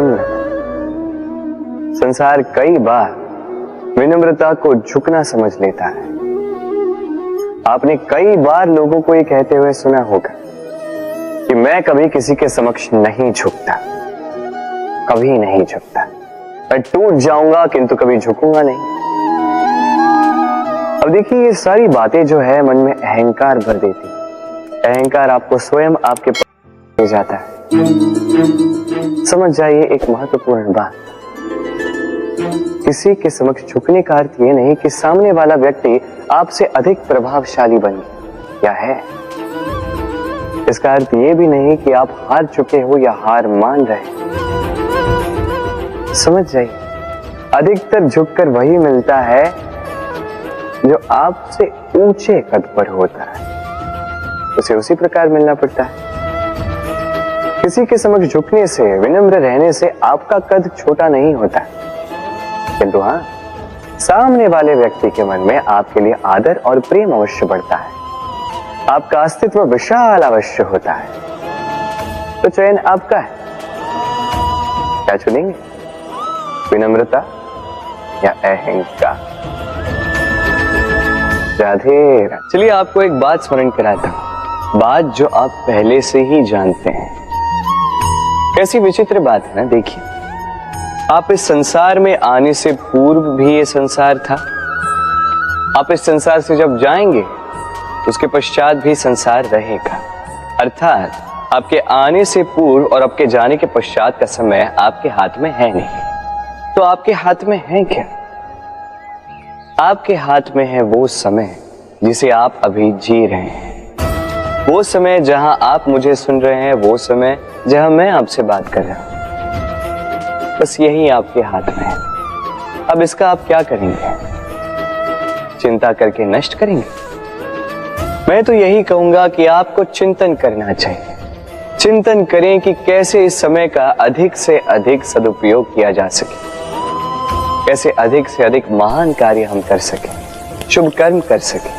विनम्र। संसार कई बार विनम्रता को झुकना समझ लेता है। आपने कई बार लोगों को ये कहते हुए सुना होगा कि मैं कभी किसी के समक्ष नहीं झुकता, कभी नहीं झुकता, मैं टूट जाऊंगा किंतु कभी झुकूंगा नहीं। अब देखिए, ये सारी बातें जो है मन में अहंकार भर देती। अहंकार आपको स्वयं आपके ले जाता है। समझ जाइए एक महत्वपूर्ण बात, किसी के समक्ष झुकने का अर्थ ये नहीं कि सामने वाला व्यक्ति आपसे अधिक प्रभावशाली बन गया है। इसका अर्थ ये भी नहीं कि आप हार चुके हो या हार मान रहे। समझ जाइए, अधिकतर झुककर वही मिलता है जो आपसे ऊंचे कद पर होता है, उसे उसी प्रकार मिलना पड़ता है। किसी के समक्ष झुकने से, विनम्र रहने से आपका कद छोटा नहीं होता, किंतु हाँ, सामने वाले व्यक्ति के मन में आपके लिए आदर और प्रेम अवश्य बढ़ता है, आपका अस्तित्व विशाल अवश्य होता है। तो चयन आपका है, क्या चुनेंगे, विनम्रता या अहंकार? राधे। चलिए आपको एक बात स्मरण कराता हूं, बात जो आप पहले से ही जानते हैं। कैसी विचित्र बात है ना। देखिए, आप इस संसार में आने से पूर्व भी ये संसार था, आप इस संसार से जब जाएंगे उसके पश्चात भी संसार रहेगा। अर्थात आपके आने से पूर्व और आपके जाने के पश्चात का समय आपके हाथ में है नहीं। तो आपके हाथ में है क्या? आपके हाथ में है वो समय जिसे आप अभी जी रहे हैं, वो समय जहां आप मुझे सुन रहे हैं, वो समय जहां मैं आपसे बात कर रहा हूं। बस यही आपके हाथ में है। अब इसका आप क्या करेंगे? चिंता करके नष्ट करेंगे? मैं तो यही कहूंगा कि आपको चिंतन करना चाहिए। चिंतन करें कि कैसे इस समय का अधिक से अधिक सदुपयोग किया जा सके, कैसे अधिक से अधिक महान कार्य हम कर सकें, शुभ कर्म कर सकें,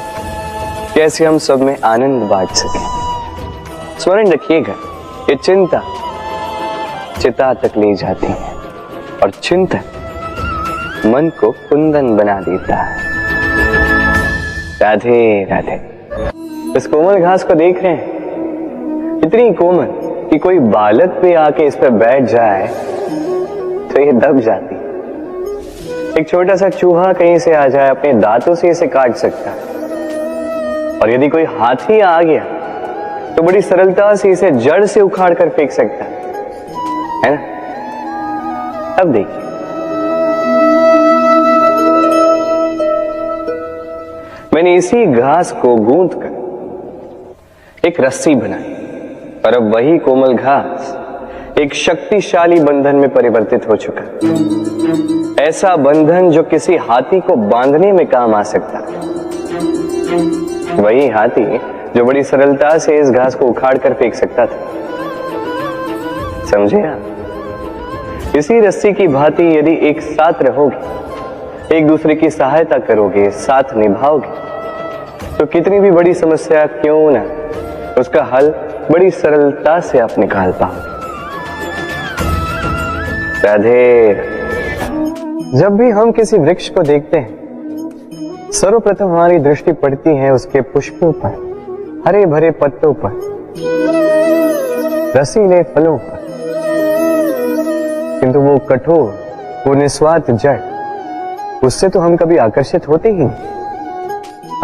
कैसे हम सब में आनंद बांट सकें। स्मरण रखिएगा, ये चिंता चिता तक ले जाती है और चिंतन मन को कुंदन बना देता है। राधे राधे। इस कोमल घास को देख रहे हैं, इतनी कोमल कि कोई बालक भी आके इस पर बैठ जाए तो ये दब जाती। एक छोटा सा चूहा कहीं से आ जाए, अपने दांतों से इसे काट सकता है, और यदि कोई हाथी आ गया तो बड़ी सरलता से इसे जड़ से उखाड़ कर फेंक सकता है ना। अब देखिए, मैंने इसी घास को गूंथ कर एक रस्सी बनाई, और अब वही कोमल घास एक शक्तिशाली बंधन में परिवर्तित हो चुका। ऐसा बंधन जो किसी हाथी को बांधने में काम आ सकता है। वही हाथी जो बड़ी सरलता से इस घास को उखाड़ कर फेंक सकता था। समझे आप? इसी रस्सी की भांति यदि एक साथ रहोगे, एक दूसरे की सहायता करोगे, साथ निभाओगे, तो कितनी भी बड़ी समस्या क्यों ना, उसका हल बड़ी सरलता से आप निकाल पाओगे। राधे। जब भी हम किसी वृक्ष को देखते हैं, सर्वप्रथम हमारी दृष्टि पड़ती है उसके पुष्पों पर, हरे भरे पत्तों पर, रसीले फलों पर, किंतु वो कठोर, वो निस्वार्थ जड़, उससे तो हम कभी आकर्षित होते ही नहीं।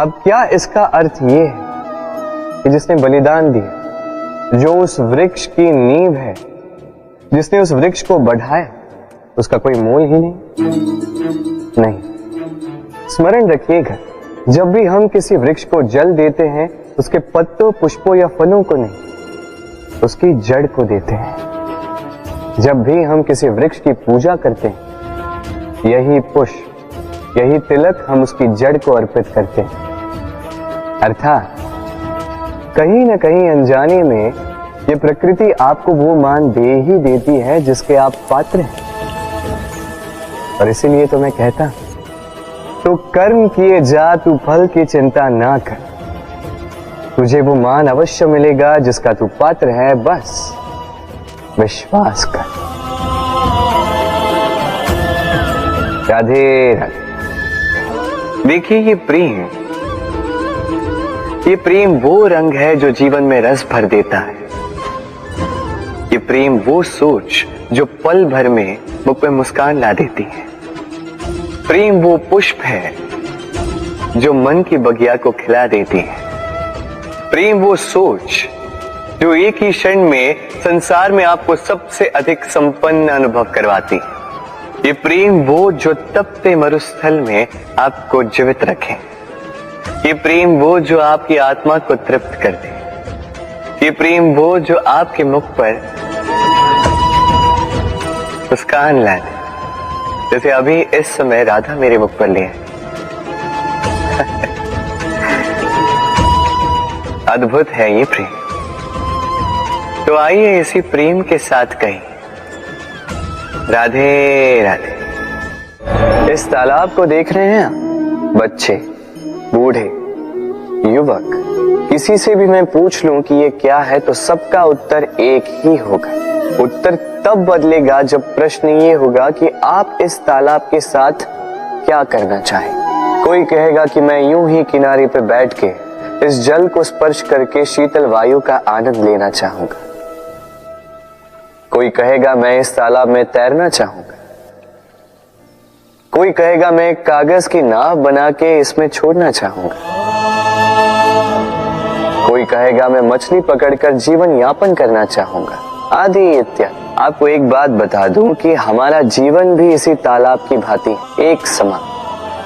अब क्या इसका अर्थ ये है कि जिसने बलिदान दिया, जो उस वृक्ष की नींव है, जिसने उस वृक्ष को बढ़ाया, उसका कोई मोल ही नहीं। स्मरण रखिएगा, जब भी हम किसी वृक्ष को जल देते हैं, उसके पत्तों, पुष्पों या फलों को नहीं, उसकी जड़ को देते हैं। जब भी हम किसी वृक्ष की पूजा करते हैं, यही पुष्प, यही तिलक हम उसकी जड़ को अर्पित करते हैं। अर्थात कहीं न कहीं अनजाने में ये प्रकृति आपको वो मान दे ही देती है जिसके आप पात्र हैं। और इसीलिए तो मैं कहता, तो कर्म किए जा, तू फल की चिंता ना कर, तुझे वो मान अवश्य मिलेगा जिसका तू पात्र है, बस विश्वास कर। राधे राधे। देखिए ये प्रेम वो रंग है जो जीवन में रस भर देता है। ये प्रेम वो सोच जो पल भर में मुख पे मुस्कान ला देती है। प्रेम वो पुष्प है जो मन की बगिया को खिला देती है। प्रेम वो सोच जो एक ही क्षण में संसार में आपको सबसे अधिक संपन्न अनुभव करवाती है। ये प्रेम वो जो तपते मरुस्थल में आपको जीवित रखे। ये प्रेम वो जो आपकी आत्मा को तृप्त कर दे। ये प्रेम वो जो आपके मुख पर मुस्कान ला दे, जैसे अभी इस समय राधा मेरे मुख पर ले आए। अद्भुत है ये प्रेम। तो आइए इसी प्रेम के साथ कहें राधे राधे। इस तालाब को देख रहे हैं आप? बच्चे, बूढ़े, युवक, किसी से भी मैं पूछ लूं कि ये क्या है तो सबका उत्तर एक ही होगा। उत्तर तब बदलेगा जब प्रश्न ये होगा कि आप इस तालाब के साथ क्या करना चाहें। कोई कहेगा कि मैं यूं ही किनारे पे बैठ के इस जल को स्पर्श करके शीतल वायु का आनंद लेना चाहूंगा। कोई कहेगा मैं इस तालाब में तैरना चाहूंगा। कोई कहेगा मैं एक कागज की नाव बना के इसमें छोड़ना चाहूंगा। कोई कहेगा मैं मछली पकड़कर जीवन यापन करना चाहूंगा, आदि इत्यादि। आपको एक बात बता दूं कि हमारा जीवन भी इसी तालाब की भांति एक समान,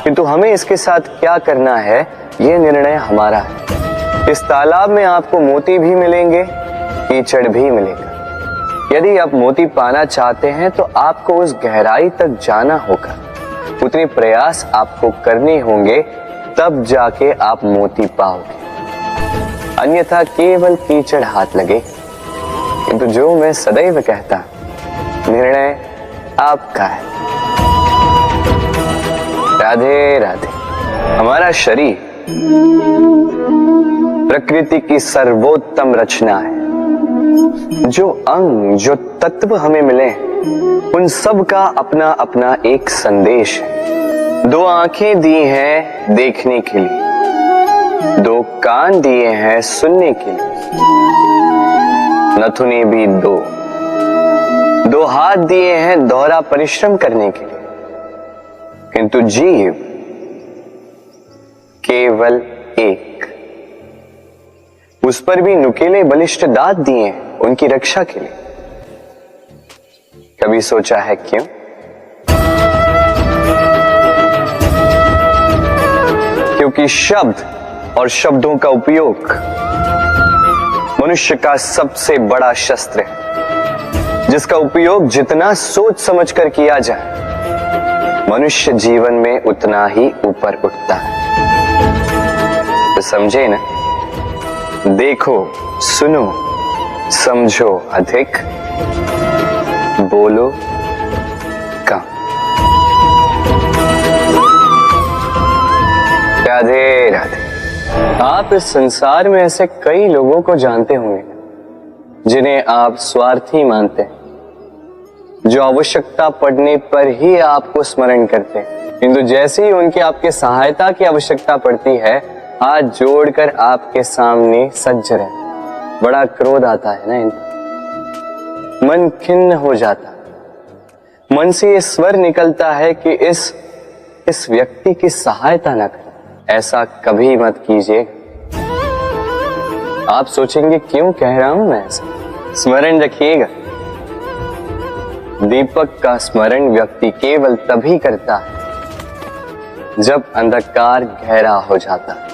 किंतु हमें इसके साथ क्या करना है यह निर्णय हमारा है। इस तालाब में आपको मोती भी मिलेंगे, कीचड़ भी मिलेगा। यदि आप मोती पाना चाहते हैं तो आपको उस गहराई तक जाना होगा, उतने प्रयास आपको करने होंगे, तब जाके आप मोती पाओगे। अन्यथा केवल कीचड़ हाथ लगे। किंतु जो मैं सदैव कहता, निर्णय आपका है। राधे राधे। हमारा शरीर प्रकृति की सर्वोत्तम रचना है। जो अंग, जो तत्व हमें मिले उन सब का अपना अपना एक संदेश है। दो आंखें दी हैं देखने के लिए, दो कान दिए हैं सुनने के लिए, नथुने भी दो हाथ दिए हैं दोहरा परिश्रम करने के लिए, किंतु जीव केवल एक। उस पर भी नुकीले बलिष्ठ दांत दिए हैं उनकी रक्षा के लिए। कभी सोचा है क्यों? क्योंकि शब्द और शब्दों का उपयोग मनुष्य का सबसे बड़ा शस्त्र है, जिसका उपयोग जितना सोच समझकर किया जाए मनुष्य जीवन में उतना ही ऊपर उठता है। तो समझे ना? देखो, सुनो, समझो अधिक, बोलो कम। राधे राधे। आप इस संसार में ऐसे कई लोगों को जानते होंगे जिन्हें आप स्वार्थी मानते हैं, जो आवश्यकता पड़ने पर ही आपको स्मरण करते हैं, किंतु जैसे ही उनकी आपके सहायता की आवश्यकता पड़ती है हाथ जोड़कर आपके सामने सज्ज रहे। बड़ा क्रोध आता है ना इनको, मन खिन्न हो जाता, मन से ये स्वर निकलता है कि इस व्यक्ति की सहायता न करें। ऐसा कभी मत कीजिए। आप सोचेंगे क्यों कह रहा हूं मैं ऐसा? स्मरण रखिएगा, दीपक का स्मरण व्यक्ति केवल तभी करता है जब अंधकार गहरा हो जाता है।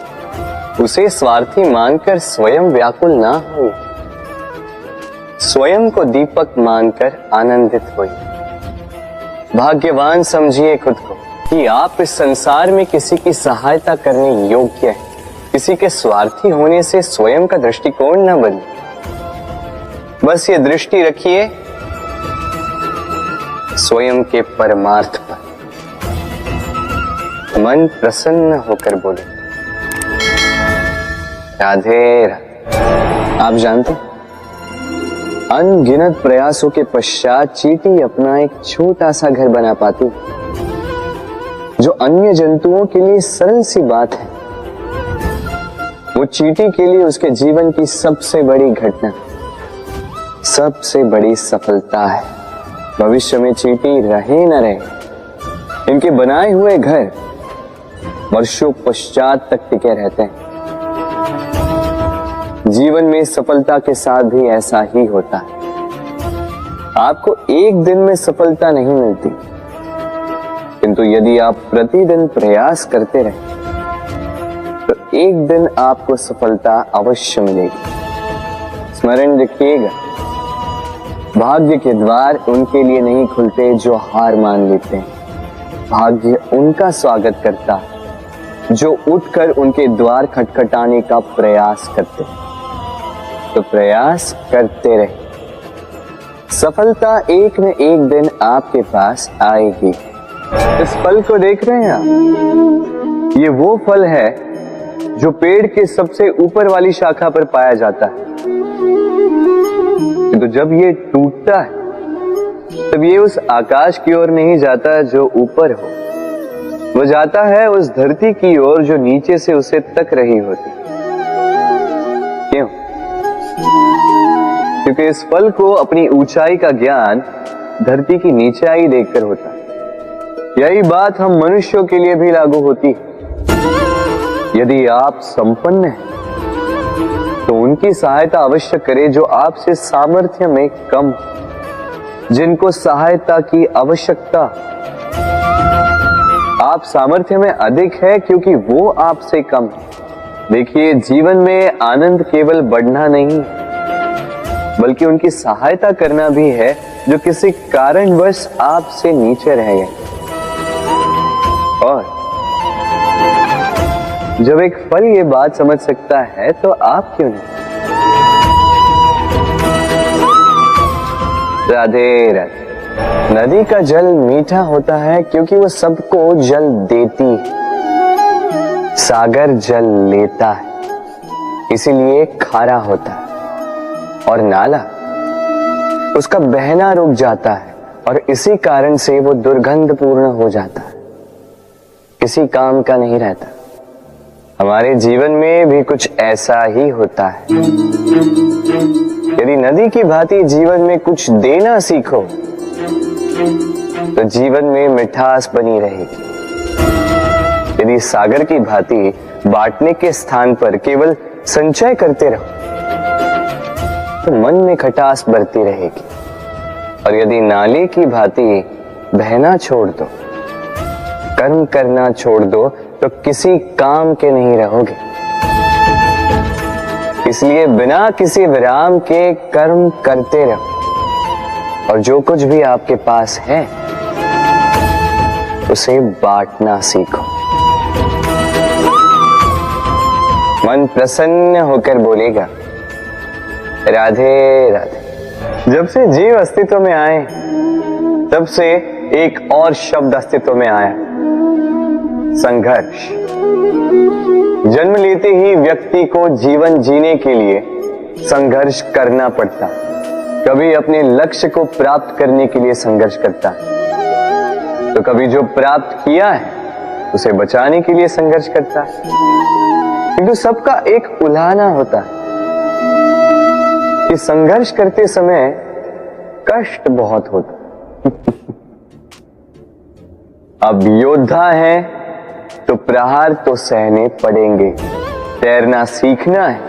उसे स्वार्थी मानकर स्वयं व्याकुल ना हो, स्वयं को दीपक मानकर आनंदित होइए। भाग्यवान समझिए खुद को कि आप इस संसार में किसी की सहायता करने योग्य हैं। किसी के स्वार्थी होने से स्वयं का दृष्टिकोण न बदले। बस ये दृष्टि रखिए स्वयं के परमार्थ पर। मन प्रसन्न होकर बोले राधे राधे। आप जानते हैं, अनगिनत प्रयासों के पश्चात चींटी अपना एक छोटा सा घर बना पाती, जो अन्य जंतुओं के लिए सरल सी बात है, वो चींटी के लिए उसके जीवन की सबसे बड़ी घटना, सबसे बड़ी सफलता है। भविष्य में चींटी रहे न रहे, इनके बनाए हुए घर वर्षों पश्चात तक टिके रहते हैं। जीवन में सफलता के साथ भी ऐसा ही होता है। आपको एक दिन में सफलता नहीं मिलती, किंतु यदि आप प्रतिदिन प्रयास करते रहे तो एक दिन आपको सफलता अवश्य मिलेगी। स्मरण रखिएगा, भाग्य के द्वार उनके लिए नहीं खुलते जो हार मान लेते हैं। भाग्य उनका स्वागत करता है जो उठकर उनके द्वार खटखटाने का प्रयास करते हैं। तो प्रयास करते रहे, सफलता एक न एक दिन आपके पास आएगी। इस फल को देख रहे हैं आप? ये वो फल है जो पेड़ के सबसे ऊपर वाली शाखा पर पाया जाता है। तो जब ये टूटता है तब ये उस आकाश की ओर नहीं जाता जो ऊपर हो, वो जाता है उस धरती की ओर जो नीचे से उसे तक रही होती। क्यों? क्योंकि इस फल को अपनी ऊंचाई का ज्ञान धरती की नीचाई देखकर होता है। यही बात हम मनुष्यों के लिए भी लागू होती है। यदि आप संपन्न हैं तो उनकी सहायता अवश्य करें जो आपसे सामर्थ्य में कम, जिनको सहायता की आवश्यकता। आप सामर्थ्य में अधिक है क्योंकि वो आपसे कम है। देखिए, जीवन में आनंद केवल बढ़ना नहीं बल्कि उनकी सहायता करना भी है जो किसी कारणवश आपसे नीचे रह गए। और जब एक फल ये बात समझ सकता है तो आप क्यों नहीं? राधे राधे। नदी का जल मीठा होता है क्योंकि वो सबको जल देती है। सागर जल लेता है इसीलिए खारा होता है। और नाला उसका बहना रुक जाता है और इसी कारण से वो दुर्गंधपूर्ण हो जाता है, किसी काम का नहीं रहता। हमारे जीवन में भी कुछ ऐसा ही होता है। यदि नदी की भांति जीवन में कुछ देना सीखो तो जीवन में मिठास बनी रहेगी। यदि सागर की भांति बांटने के स्थान पर केवल संचय करते रहो तो मन में खटास बढ़ती रहेगी। और यदि नाले की भांति बहना छोड़ दो, कर्म करना छोड़ दो तो किसी काम के नहीं रहोगे। इसलिए बिना किसी विराम के कर्म करते रहो और जो कुछ भी आपके पास है उसे बांटना सीखो। मन प्रसन्न होकर बोलेगा राधे राधे। जब से जीव अस्तित्व में आए तब से एक और शब्द अस्तित्व में आया, संघर्ष। जन्म लेते ही व्यक्ति को जीवन जीने के लिए संघर्ष करना पड़ता। कभी अपने लक्ष्य को प्राप्त करने के लिए संघर्ष करता है तो कभी जो प्राप्त किया है उसे बचाने के लिए संघर्ष करता है। किंतु सबका एक उलाहना होता है कि संघर्ष करते समय कष्ट बहुत होता। अब योद्धा है तो प्रहार तो सहने पड़ेंगे। तैरना सीखना है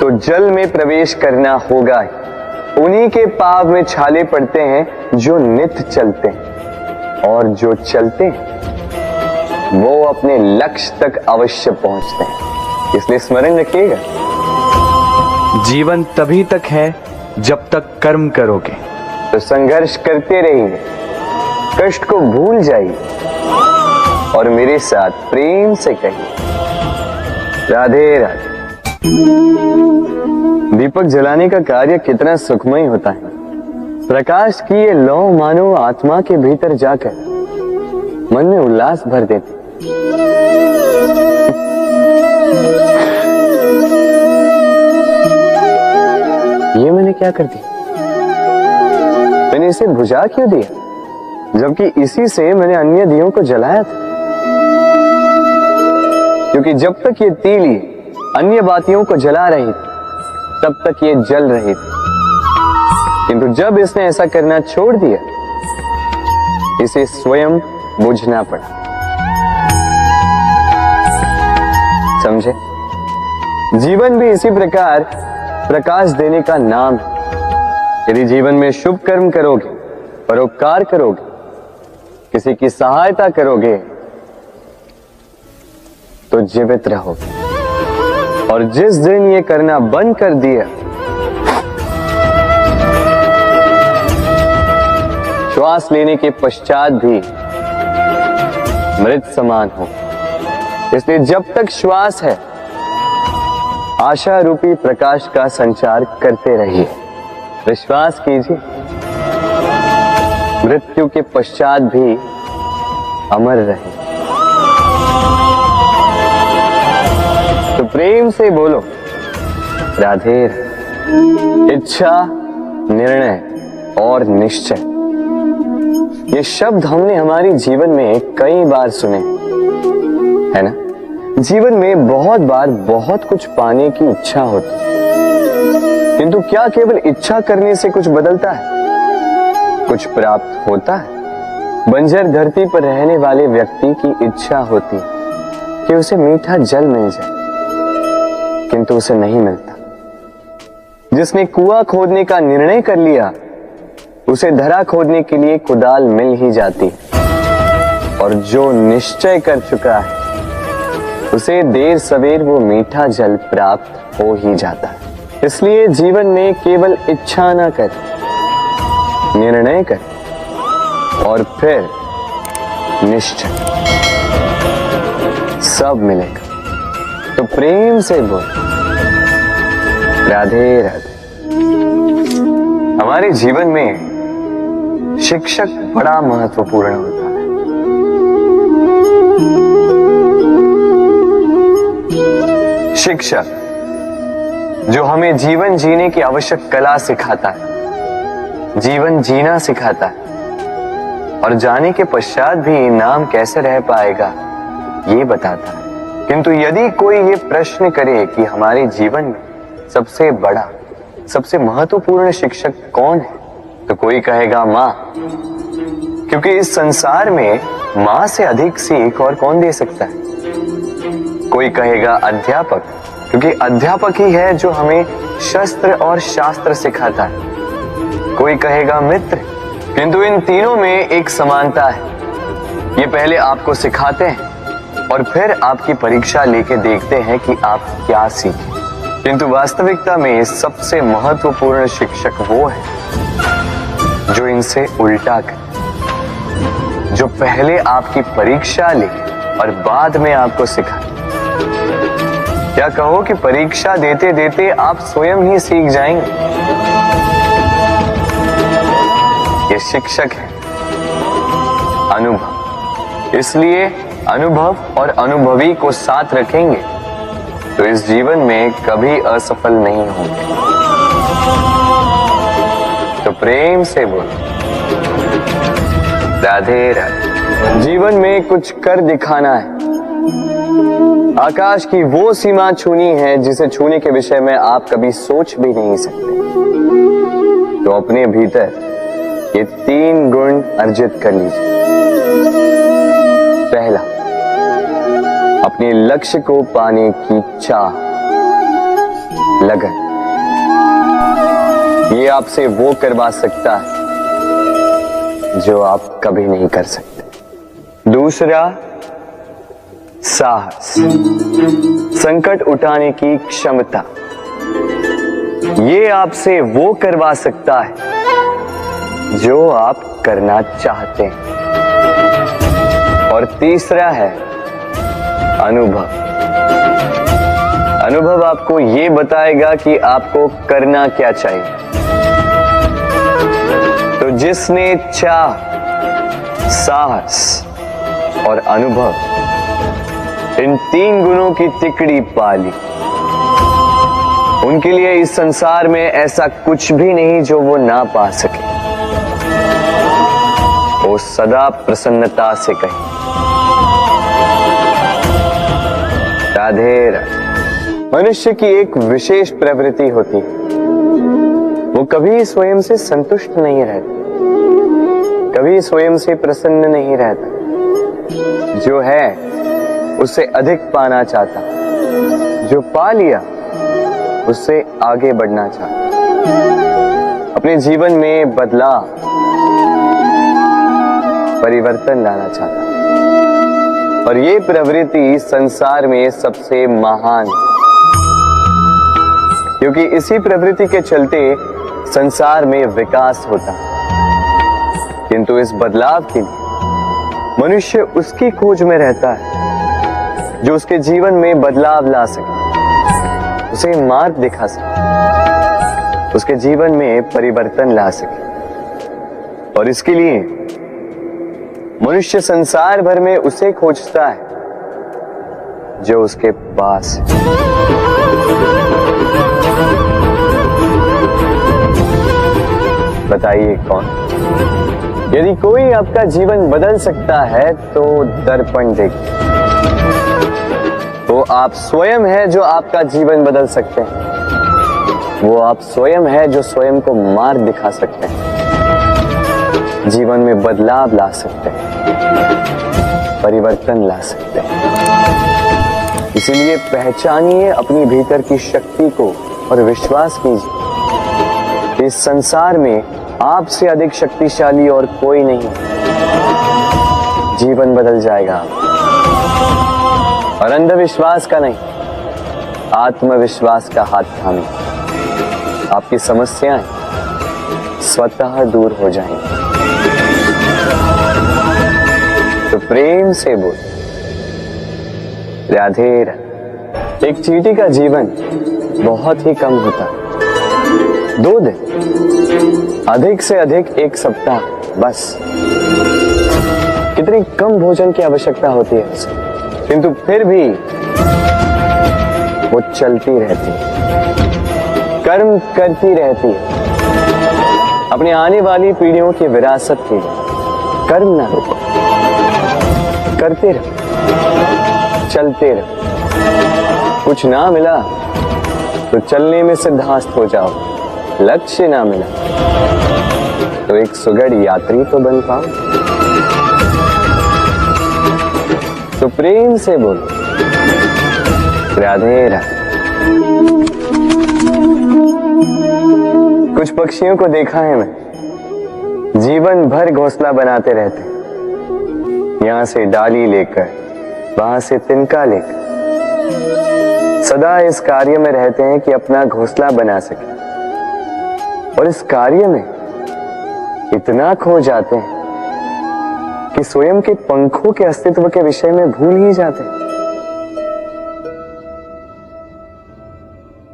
तो जल में प्रवेश करना होगा। उन्हीं के पाव में छाले पड़ते हैं जो नित्य चलते हैं, और जो चलते हैं वो अपने लक्ष्य तक अवश्य पहुंचते हैं। इसलिए स्मरण रखिएगा, जीवन तभी तक है जब तक कर्म करोगे। तो संघर्ष करते रहिए, कष्ट को भूल जाइए और मेरे साथ प्रेम से कहिए राधे राधे। दीपक जलाने का कार्य कितना सुखमय होता है। प्रकाश की ये लौ मानो आत्मा के भीतर जाकर मन में उल्लास भर देती। ये मैंने क्या कर दिया? मैंने इसे बुझा क्यों दिया? जबकि इसी से मैंने अन्य दियों को जलाया था। क्योंकि जब तक ये तीली अन्य बातियों को जला रही थी तब तक ये जल रही थी, किंतु जब इसने ऐसा करना छोड़ दिया इसे स्वयं बुझना पड़ा। समझे? जीवन भी इसी प्रकार प्रकाश देने का नाम है। यदि जीवन में शुभ कर्म करोगे, परोपकार करोगे, किसी की सहायता करोगे तो जीवित रहोगे। और जिस दिन ये करना बंद कर दिया, श्वास लेने के पश्चात भी मृत समान हो। इसलिए जब तक श्वास है आशा रूपी प्रकाश का संचार करते रहिए। विश्वास कीजिए मृत्यु के पश्चात भी अमर रहे। तो प्रेम से बोलो राधे। इच्छा, निर्णय और निश्चय, ये शब्द हमने हमारे जीवन में कई बार सुने, है ना? जीवन में बहुत बार बहुत कुछ पाने की इच्छा होती, किंतु क्या केवल इच्छा करने से कुछ बदलता है? कुछ प्राप्त होता है? बंजर धरती पर रहने वाले व्यक्ति की इच्छा होती कि उसे मीठा जल मिल जाए, किंतु उसे नहीं मिलता। जिसने कुआं खोदने का निर्णय कर लिया उसे धरा खोदने के लिए कुदाल मिल ही जाती, और जो निश्चय कर चुका है उसे देर सवेर वो मीठा जल प्राप्त हो ही जाता है। इसलिए जीवन में केवल इच्छा ना कर, निर्णय कर और फिर निश्चय, सब मिलेगा। तो प्रेम से बोल राधे राधे। हमारे जीवन में शिक्षक बड़ा महत्वपूर्ण होता है। शिक्षक जो हमें जीवन जीने की आवश्यक कला सिखाता है, जीवन जीना सिखाता है, और जाने के पश्चात भी नाम कैसे रह पाएगा ये बताता है। किंतु यदि कोई ये प्रश्न करे कि हमारे जीवन में सबसे बड़ा, सबसे महत्वपूर्ण शिक्षक कौन है, तो कोई कहेगा माँ, क्योंकि इस संसार में माँ से अधिक सीख और कौन दे सकता है। कोई कहेगा अध्यापक, क्योंकि अध्यापक ही है जो हमें शस्त्र और शास्त्र सिखाता है। कोई कहेगा मित्र, किंतु इन तीनों में एक समानता है, ये पहले आपको सिखाते हैं और फिर आपकी परीक्षा लेके देखते हैं कि आप क्या सीखे। किंतु वास्तविकता में सबसे महत्वपूर्ण शिक्षक वो है जो इनसे उल्टा करे, जो पहले आपकी परीक्षा ले और बाद में आपको सिखाए। क्या कहो कि परीक्षा देते देते आप स्वयं ही सीख जाएंगे। ये शिक्षक है अनुभव। इसलिए अनुभव और अनुभवी को साथ रखेंगे तो इस जीवन में कभी असफल नहीं होंगे। तो प्रेम से बोल राधे राधे। जीवन में कुछ कर दिखाना है। आकाश की वो सीमा छूनी है जिसे छूने के विषय में आप कभी सोच भी नहीं सकते। तो अपने भीतर ये 3 गुण अर्जित कर लीजिए। पहला, अपने लक्ष्य को पाने की चाह, लगन। ये आपसे वो करवा सकता है जो आप कभी नहीं कर सकते। दूसरा, साहस, संकट उठाने की क्षमता। ये आपसे वो करवा सकता है जो आप करना चाहते हैं। और तीसरा है अनुभव। अनुभव आपको ये बताएगा कि आपको करना क्या चाहिए। तो जिसने चाह, साहस और अनुभव, इन 3 गुणों की तिकड़ी पाली, उनके लिए इस संसार में ऐसा कुछ भी नहीं जो वो ना पा सके। वो सदा प्रसन्नता से कहे राधे राधे। मनुष्य की एक विशेष प्रवृत्ति होती है, वो कभी स्वयं से संतुष्ट नहीं रहता, कभी स्वयं से प्रसन्न नहीं रहता। जो है उससे अधिक पाना चाहता, जो पा लिया उससे आगे बढ़ना चाहता, अपने जीवन में बदलाव परिवर्तन लाना चाहता। और ये प्रवृत्ति संसार में सबसे महान है, क्योंकि इसी प्रवृत्ति के चलते संसार में विकास होता है। किंतु इस बदलाव के लिए मनुष्य उसकी खोज में रहता है जो उसके जीवन में बदलाव ला सके, उसे मार्ग दिखा सके, उसके जीवन में परिवर्तन ला सके। और इसके लिए मनुष्य संसार भर में उसे खोजता है जो उसके पास है। बताइए कौन? यदि कोई आपका जीवन बदल सकता है तो दर्पण देखिए, वो आप स्वयं है जो आपका जीवन बदल सकते हैं। वो आप स्वयं है जो स्वयं को मार्ग दिखा सकते हैं, जीवन में बदलाव ला सकते हैं, परिवर्तन ला सकते हैं। इसीलिए पहचानिए अपनी भीतर की शक्ति को और विश्वास कीजिए, इस संसार में आपसे अधिक शक्तिशाली और कोई नहीं। जीवन बदल जाएगा और अंधविश्वास का नहीं, आत्मविश्वास का हाथ थामिए, आपकी समस्याएं स्वतः दूर हो जाएंगी। तो प्रेम से बोल राधे राधे। एक चींटी का जीवन बहुत ही कम होता है, 2 दिन, अधिक से अधिक 1 सप्ताह, बस। कितनी कम भोजन की आवश्यकता होती है उसे, किंतु फिर भी वो चलती रहती है, कर्म करती रहती है, अपनी आने वाली पीढ़ियों की विरासत के लिए। कर्म ना रुको, करते रहो, चलते रहो। कुछ ना मिला तो चलने में सिद्धांत हो जाओ, लक्ष्य ना मिला तो एक सुगढ़ यात्री तो बन पाओ। तो प्रेम से बोलो राधे राधे। कुछ पक्षियों को देखा है मैं, जीवन भर घोंसला बनाते रहते, यहां से डाली लेकर, वहां से तिनका लेकर, सदा इस कार्य में रहते हैं कि अपना घोंसला बना सके। और इस कार्य में इतना खो जाते हैं कि स्वयं के पंखों के अस्तित्व के विषय में भूल ही जाते हैं।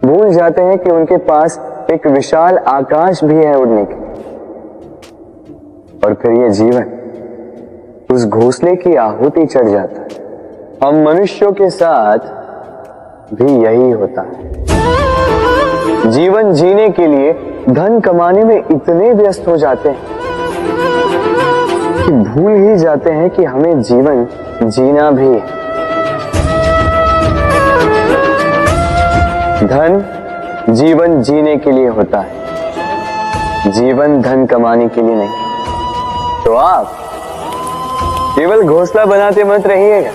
भूल जाते हैं कि उनके पास एक विशाल आकाश भी है उड़ने के। और फिर ये जीवन उस घोंसले की आहुति चढ़ जाता है। हम मनुष्यों के साथ भी यही होता है। जीवन जीने के लिए धन कमाने में इतने व्यस्त हो जाते हैं कि भूल ही जाते हैं कि हमें जीवन जीना भी है। धन जीवन जीने के लिए होता है, जीवन धन कमाने के लिए नहीं। तो आप केवल घोंसला बनाते मत रहिएगा,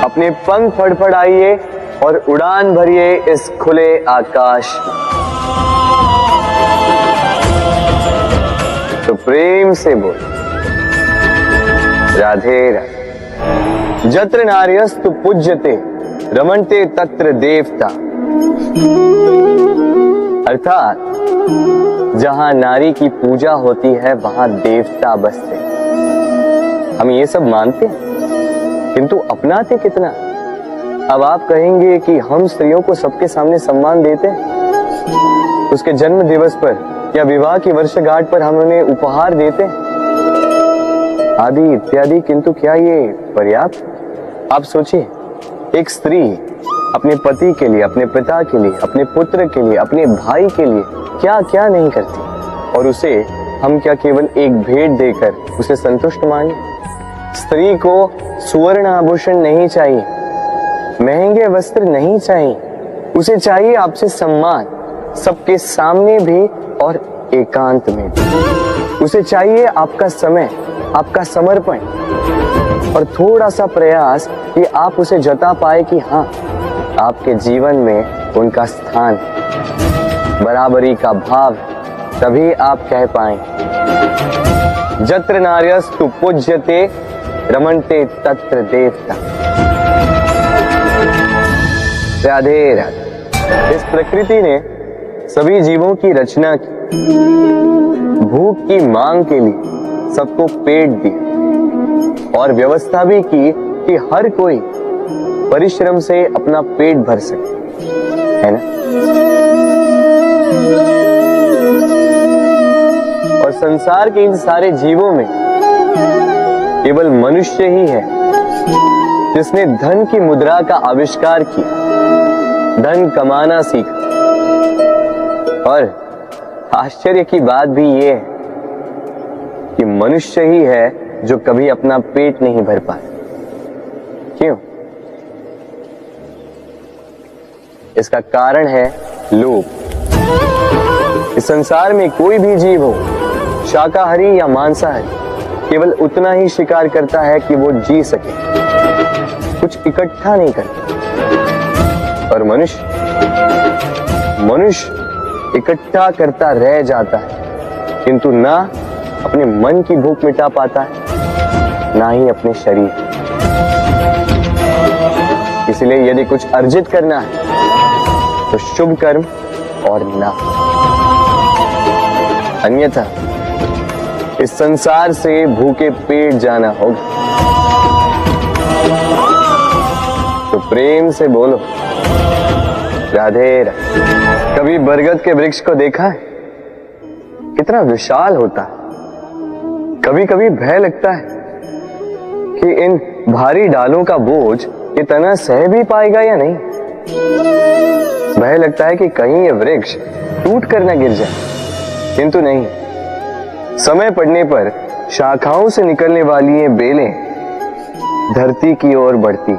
अपने पंख फड़फड़ाइए और उड़ान भरिए इस खुले आकाश में। तो प्रेम से बोल राधे राधे। जत्र नार्यस्तु पूज्यते रमन्ते तत्र देवता। अर्थात जहां नारी की पूजा होती है वहां देवता बसते। हम ये सब मानते हैं किंतु अपनाते कितना? अब आप कहेंगे कि हम स्त्रियों को सबके सामने सम्मान देते हैं, उसके जन्म दिवस पर या विवाह की वर्षगांठ पर हम उन्हें उपहार देते हैं आदि इत्यादि, किंतु क्या ये पर्याप्त? आप सोचिए, एक स्त्री अपने पति के लिए, अपने पिता के लिए, अपने पुत्र के लिए, अपने भाई के लिए क्या क्या नहीं करती, और उसे हम क्या केवल एक भेंट देकर उसे संतुष्ट माने? स्त्री को सुवर्ण आभूषण नहीं चाहिए, महंगे वस्त्र नहीं चाहिए, उसे चाहिए आपसे सम्मान, सबके सामने भी और एकांत में भी। उसे चाहिए आपका समय, आपका समर्पण और थोड़ा सा प्रयास कि आप उसे जता पाए कि हाँ, आपके जीवन में उनका स्थान, बराबरी का भाव, तभी आप कह पाए जत्र नार्यस्तु पूज्यते रमन्ते तत्र देवता। राधे राधे। इस प्रकृति ने सभी जीवों की रचना की, भूख की मांग के लिए सबको पेट दिया और व्यवस्था भी की कि हर कोई परिश्रम से अपना पेट भर सके, है ना? और संसार के इन सारे जीवों में केवल मनुष्य ही है जिसने धन की मुद्रा का आविष्कार किया, धन कमाना सीखा। और आश्चर्य की बात भी ये है कि मनुष्य ही है जो कभी अपना पेट नहीं भर पाया। क्यों? इसका कारण है लोभ। इस संसार में कोई भी जीव हो, शाकाहारी या मांसाहारी, केवल उतना ही शिकार करता है कि वो जी सके, कुछ इकट्ठा नहीं करता। और मनुष्य इकट्ठा करता रह जाता है, किंतु ना अपने मन की भूख मिटा पाता है, ना ही अपने शरीर। इसलिए यदि कुछ अर्जित करना है तो शुभ कर्म और ना, अन्यथा इस संसार से भूखे पेट जाना होगा। तो प्रेम से बोलो राधे राधे। कभी बरगद के वृक्ष को देखा है? कितना विशाल होता है। कभी कभी भय लगता है कि इन भारी डालों का बोझ ये तना सह भी पाएगा या नहीं। भय लगता है कि कहीं ये वृक्ष टूट कर न गिर जाए, किंतु नहीं। समय पड़ने पर शाखाओं से निकलने वाली ये बेलें धरती की ओर बढ़ती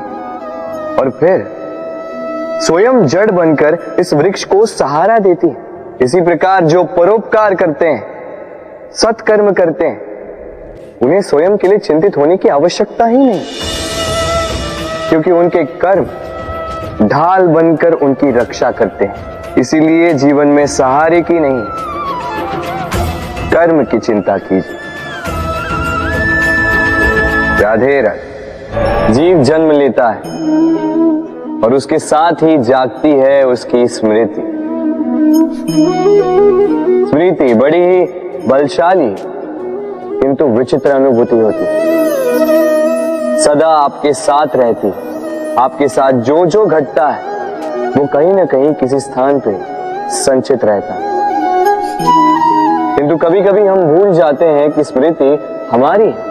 और फिर स्वयं जड़ बनकर इस वृक्ष को सहारा देती। इसी प्रकार जो परोपकार करते हैं, सत्कर्म करते हैं, उन्हें स्वयं के लिए चिंतित होने की आवश्यकता ही नहीं, क्योंकि उनके कर्म ढाल बनकर उनकी रक्षा करते हैं। इसीलिए जीवन में सहारे की नहीं, कर्म की चिंता कीजिए। राधे राधे। जीव जन्म लेता है और उसके साथ ही जागती है उसकी स्मृति। स्मृति बड़ी ही बलशाली किंतु विचित्र अनुभूति होती, सदा आपके साथ रहती। आपके साथ जो जो घटता है वो कहीं ना कहीं किसी स्थान पे संचित रहता है। किंतु कभी कभी हम भूल जाते हैं कि स्मृति हमारी है।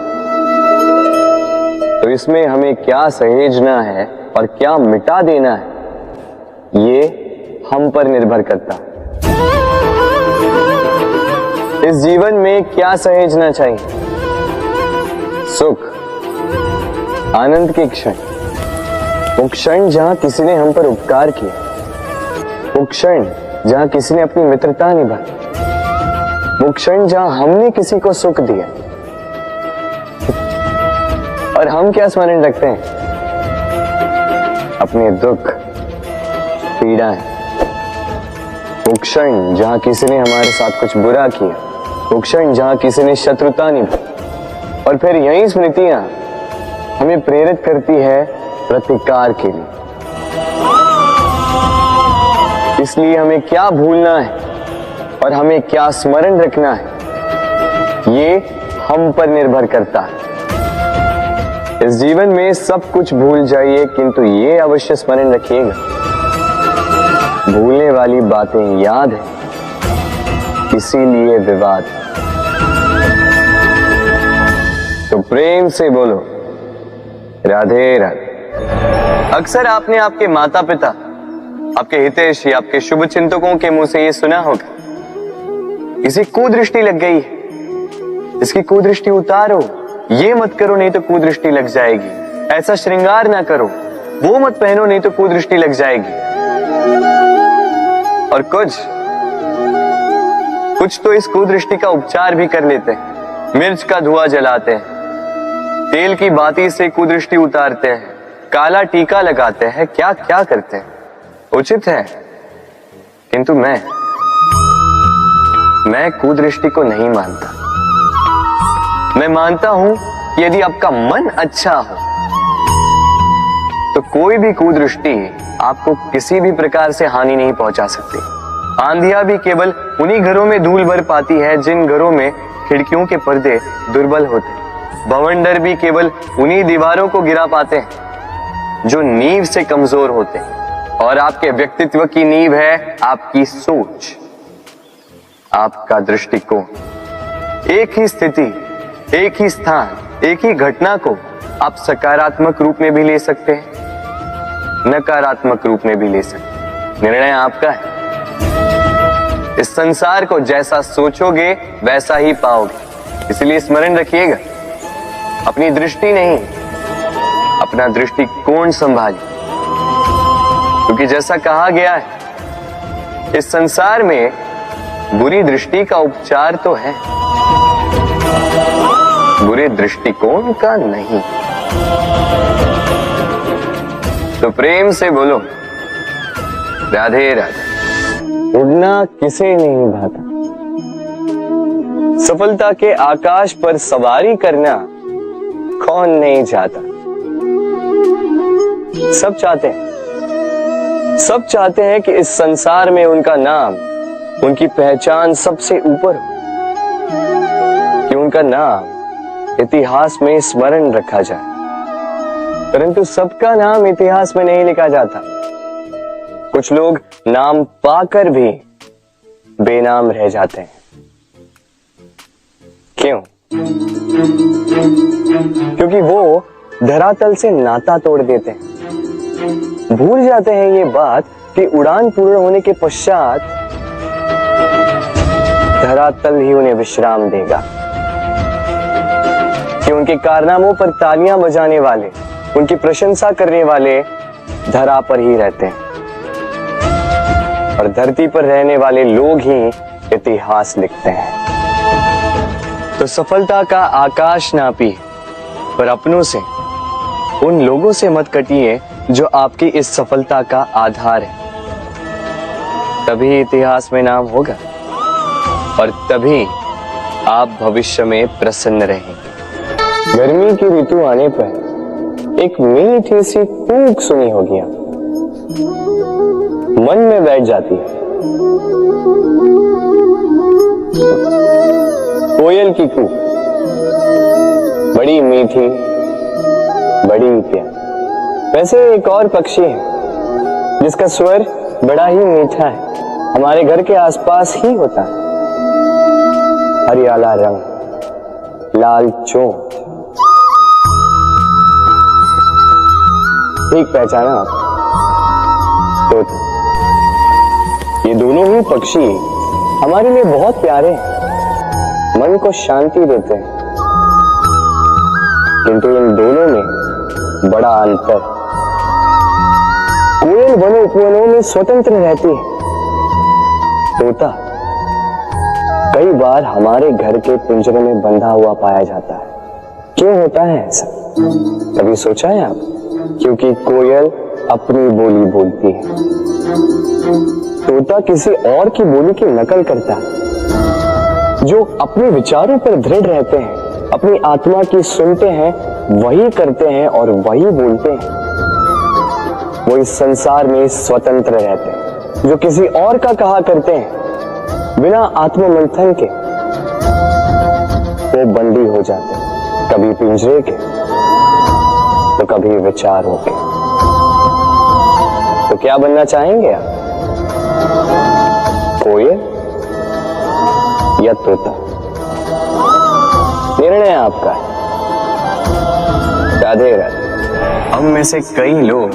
तो इसमें हमें क्या सहेजना है और क्या मिटा देना है, ये हम पर निर्भर करता है। इस जीवन में क्या सहेजना चाहिए? सुख, आनंद के क्षण, वो क्षण जहां किसी ने हम पर उपकार किया, वो क्षण जहां किसी ने अपनी मित्रता निभाई, वो क्षण जहां हमने किसी को सुख दिया। और हम क्या स्मरण रखते हैं? अपने दुख, पीड़ाएं। वो क्षण जहां किसी ने हमारे साथ कुछ बुरा किया, वो क्षण जहां किसी ने शत्रुता निभाई। और फिर यही स्मृतियां हमें प्रेरित करती है प्रतिकार के लिए। इसलिए हमें क्या भूलना है और हमें क्या स्मरण रखना है, ये हम पर निर्भर करता है। इस जीवन में सब कुछ भूल जाइए, किंतु ये अवश्य स्मरण रखिएगा, भूलने वाली बातें याद है, इसीलिए विवाद। तो प्रेम से बोलो राधे राधे। अक्सर आपने आपके माता पिता, आपके हितैषी, आपके शुभ चिंतकों के मुंह से ये सुना होगा, किसी कुदृष्टि लग गई है, इसकी कुदृष्टि उतारो, ये मत करो नहीं तो कुदृष्टि लग जाएगी, ऐसा श्रृंगार ना करो, वो मत पहनो नहीं तो कुदृष्टि लग जाएगी। और कुछ तो इस कुदृष्टि का उपचार भी कर लेते हैं। मिर्च का धुआं जलाते हैं, तेल की बाती से कुदृष्टि उतारते हैं, काला टीका लगाते हैं, क्या क्या करते हैं, उचित है। किंतु मैं कुदृष्टि को नहीं मानता। मैं मानता हूं कि यदि आपका मन अच्छा हो तो कोई भी कुदृष्टि आपको किसी भी प्रकार से हानि नहीं पहुंचा सकती। आंधियां भी केवल उन्हीं घरों में धूल भर पाती है जिन घरों में खिड़कियों के पर्दे दुर्बल होते। बवंडर भी केवल उन्हीं दीवारों को गिरा पाते हैं जो नींव से कमजोर होते हैं। और आपके व्यक्तित्व की नींव है आपकी सोच, आपका दृष्टिकोण। एक ही स्थिति, एक ही स्थान, एक ही घटना को आप सकारात्मक रूप में भी ले सकते हैं, नकारात्मक रूप में भी ले सकते हैं। निर्णय आपका है। इस संसार को जैसा सोचोगे वैसा ही पाओगे। इसलिए स्मरण रखिएगा, अपनी दृष्टि नहीं, अपना दृष्टिकोण संभालिए। क्योंकि जैसा कहा गया है, इस संसार में बुरी दृष्टि का उपचार तो है, बुरे दृष्टिकोण का नहीं। तो प्रेम से बोलो, राधे राधे। उड़ना किसे नहीं भाता, सफलता के आकाश पर सवारी करना कौन नहीं चाहता। सब चाहते हैं कि इस संसार में उनका नाम, उनकी पहचान सबसे ऊपर हो, कि उनका नाम इतिहास में स्मरण रखा जाए। परंतु सबका नाम इतिहास में नहीं लिखा जाता। कुछ लोग नाम पाकर भी बेनाम रह जाते हैं। क्यों? क्योंकि वो धरातल से नाता तोड़ देते हैं। भूल जाते हैं ये बात कि उड़ान पूर्ण होने के पश्चात धरातल ही उन्हें विश्राम देगा, कि उनके कारनामों पर तालियां बजाने वाले, उनकी प्रशंसा करने वाले धरा पर ही रहते हैं और धरती पर रहने वाले लोग ही इतिहास लिखते हैं। तो सफलता का आकाश नापी, पर अपनों से, उन लोगों से मत कटिए जो आपकी इस सफलता का आधार है। तभी इतिहास में नाम होगा और तभी आप भविष्य में प्रसन्न रहेंगे। गर्मी की ऋतु आने पर एक मीठी सी कूक सुनी होगी, आप मन में बैठ जाती है। कोयल की कूक, बड़ी मीठी, बड़ी प्यारी। वैसे एक और पक्षी है जिसका स्वर बड़ा ही मीठा है, हमारे घर के आसपास ही होता है। हरियाला रंग, लाल चोंच। ठीक पहचाना आप? तोता। ये दोनों ही पक्षी हमारे लिए बहुत प्यारे हैं, मन को शांति देते हैं। किंतु इन दोनों में बड़ा अंतर। कोयल वनों उपवनों में स्वतंत्र रहती है, तोता कई बार हमारे घर के पिंजरे में बंधा हुआ पाया जाता है। क्यों होता है ऐसा? कभी सोचा है आप? क्योंकि कोयल अपनी बोली बोलती है, तोता किसी और की बोली की नकल करता है। जो अपने विचारों पर दृढ़ रहते हैं, अपनी आत्मा की सुनते हैं, वही करते हैं और वही बोलते हैं, वो इस संसार में स्वतंत्र रहते हैं। जो किसी और का कहा करते हैं बिना आत्ममंथन के, वो बंदी हो जाते हैं, कभी पिंजरे के तो कभी विचारों के। तो क्या बनना चाहेंगे आप? कोयल या तोता? निर्णय आपका है। राधे राधे। हम में से कई लोग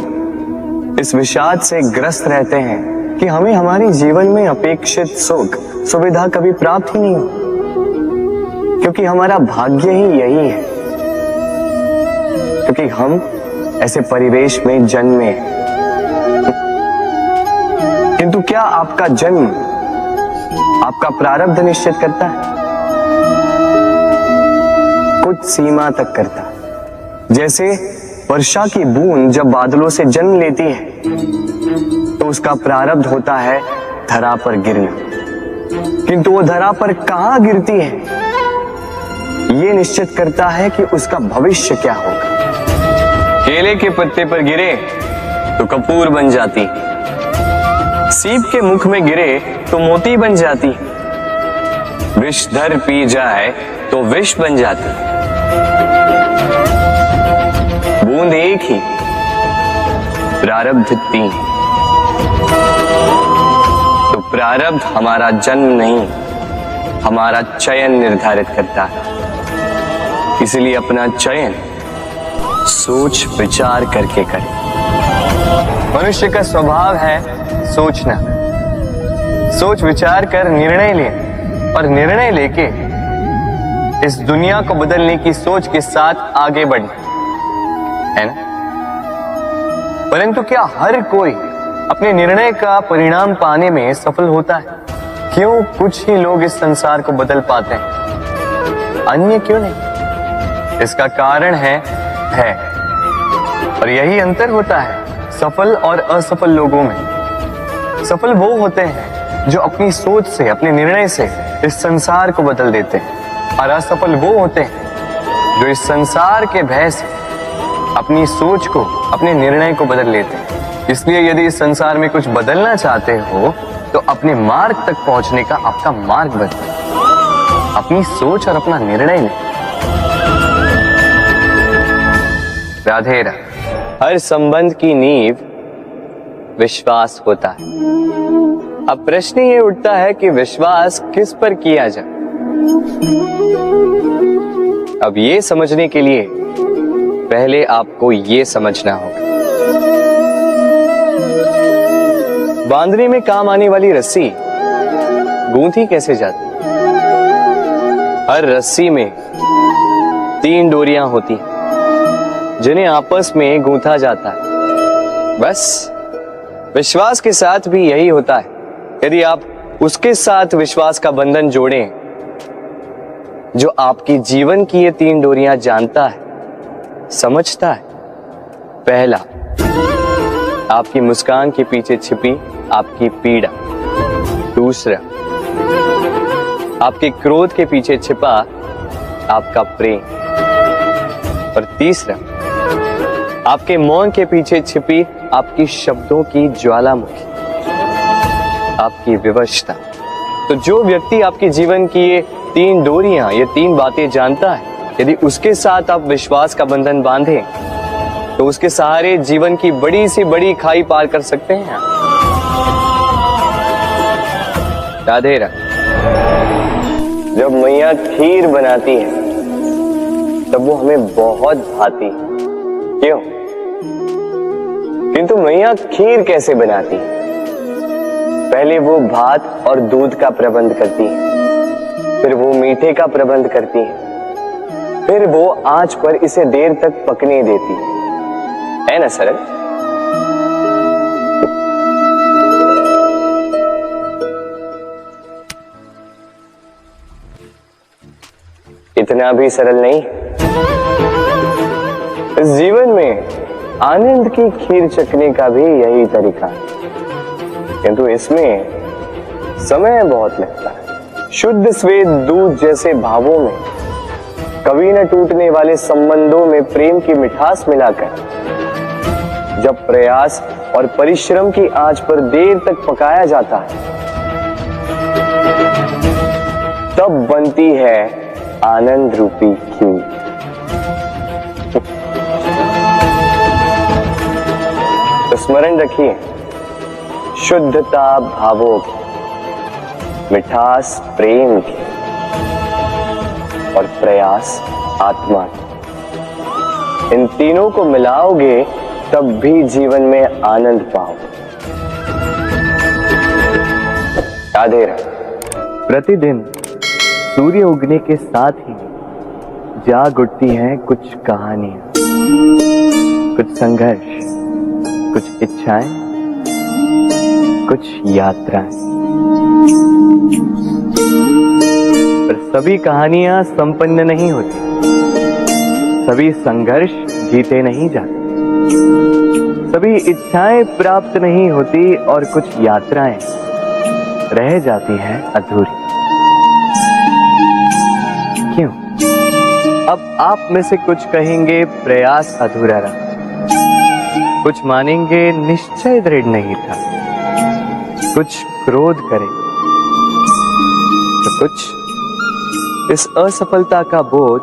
इस विषाद से ग्रस्त रहते हैं कि हमें हमारे जीवन में अपेक्षित सुख सुविधा कभी प्राप्त ही नहीं हो। क्योंकि हमारा भाग्य ही यही है, क्योंकि हम ऐसे परिवेश में जन्मे हैं। किंतु क्या आपका जन्म आपका प्रारब्ध निश्चित करता है? कुछ सीमा तक करता है। जैसे वर्षा की बूंद जब बादलों से जन्म लेती है तो उसका प्रारब्ध होता है धरा पर गिरना, किंतु वो धरा पर कहां गिरती है ये निश्चित करता है कि उसका भविष्य क्या होगा। केले के पत्ते पर गिरे तो कपूर बन जाती, सीप के मुख में गिरे तो मोती बन जाती, विषधर पी जाए तो विष बन जाती। बूंद एक ही, प्रारब्ध तीन। तो प्रारब्ध हमारा जन्म नहीं, हमारा चयन निर्धारित करता है। इसलिए अपना चयन सोच विचार करके करें। मनुष्य का स्वभाव है सोचना, सोच विचार कर निर्णय ले और निर्णय लेके इस दुनिया को बदलने की सोच के साथ आगे बढ़े, है ना? परंतु क्या हर कोई अपने निर्णय का परिणाम पाने में सफल होता है? क्यों कुछ ही लोग इस संसार को बदल पाते हैं, अन्य क्यों नहीं? इसका कारण है भय, और यही अंतर होता है सफल और असफल लोगों में। सफल वो होते हैं जो अपनी सोच से, अपने निर्णय से इस संसार को बदल देते हैं, और असफल वो होते हैं जो इस संसार के भय से अपनी सोच को, अपने निर्णय को बदल लेते हैं। इसलिए यदि इस संसार में कुछ बदलना चाहते हो तो अपने मार्ग तक पहुंचने का आपका मार्ग बदलो, अपनी सोच और अपना निर्णय लें। राधे राधे। हर संबंध की नींव विश्वास होता है। अब प्रश्न ये उठता है कि विश्वास किस पर किया जाए। अब ये समझने के लिए पहले आपको ये समझना होगा, बांधने में काम आने वाली रस्सी गूंथी कैसे जाती? हर रस्सी में 3 डोरियां होती हैं जिन्हें आपस में गूंथा जाता है। बस विश्वास के साथ भी यही होता है। यदि आप उसके साथ विश्वास का बंधन जोड़ें जो आपकी जीवन की ये 3 डोरियां जानता है, समझता है। पहला, आपकी मुस्कान के पीछे छिपी आपकी पीड़ा। दूसरा, आपके क्रोध के पीछे छिपा आपका प्रेम। और तीसरा, आपके मौन के पीछे छिपी आपकी शब्दों की ज्वालामुखी, आपकी विवशता। तो जो व्यक्ति आपके जीवन की ये 3 डोरियां, ये 3 बातें जानता है, यदि उसके साथ आप विश्वास का बंधन बांधें तो उसके सहारे जीवन की बड़ी से बड़ी खाई पार कर सकते हैं। राधे राधे। जब मैया खीर बनाती है तब वो हमें बहुत भाती, क्यों? किंतु मैया खीर कैसे बनाती है? पहले वो भात और दूध का प्रबंध करती है, फिर वो मीठे का प्रबंध करती है, फिर वो आंच पर इसे देर तक पकने देती है ना सरल? इतना भी सरल नहीं। इस जीवन में आनंद की खीर चखने का भी यही तरीका है, किंतु इसमें समय बहुत लगता है। शुद्ध श्वेत दूध जैसे भावों में, कभी न टूटने वाले संबंधों में प्रेम की मिठास मिलाकर जब प्रयास और परिश्रम की आंच पर देर तक पकाया जाता है तब बनती है आनंद रूपी खीर। तो स्मरण रखिए, शुद्धता भावों की, मिठास प्रेम की और प्रयास आत्मा की, इन तीनों को मिलाओगे तब भी जीवन में आनंद पाओगे। राधे राधे। प्रतिदिन सूर्य उगने के साथ ही जाग उठती हैं कुछ कहानियां, कुछ संघर्ष, कुछ इच्छाएं, कुछ यात्राएं। पर सभी कहानियां संपन्न नहीं होती, सभी संघर्ष जीते नहीं जाते, सभी इच्छाएं प्राप्त नहीं होती और कुछ यात्राएं रह जाती हैं अधूरी। क्यों? अब आप में से कुछ कहेंगे प्रयास अधूरा रहा, कुछ मानेंगे निश्चय दृढ़ नहीं था, कुछ क्रोध करें तो कुछ इस असफलता का बोझ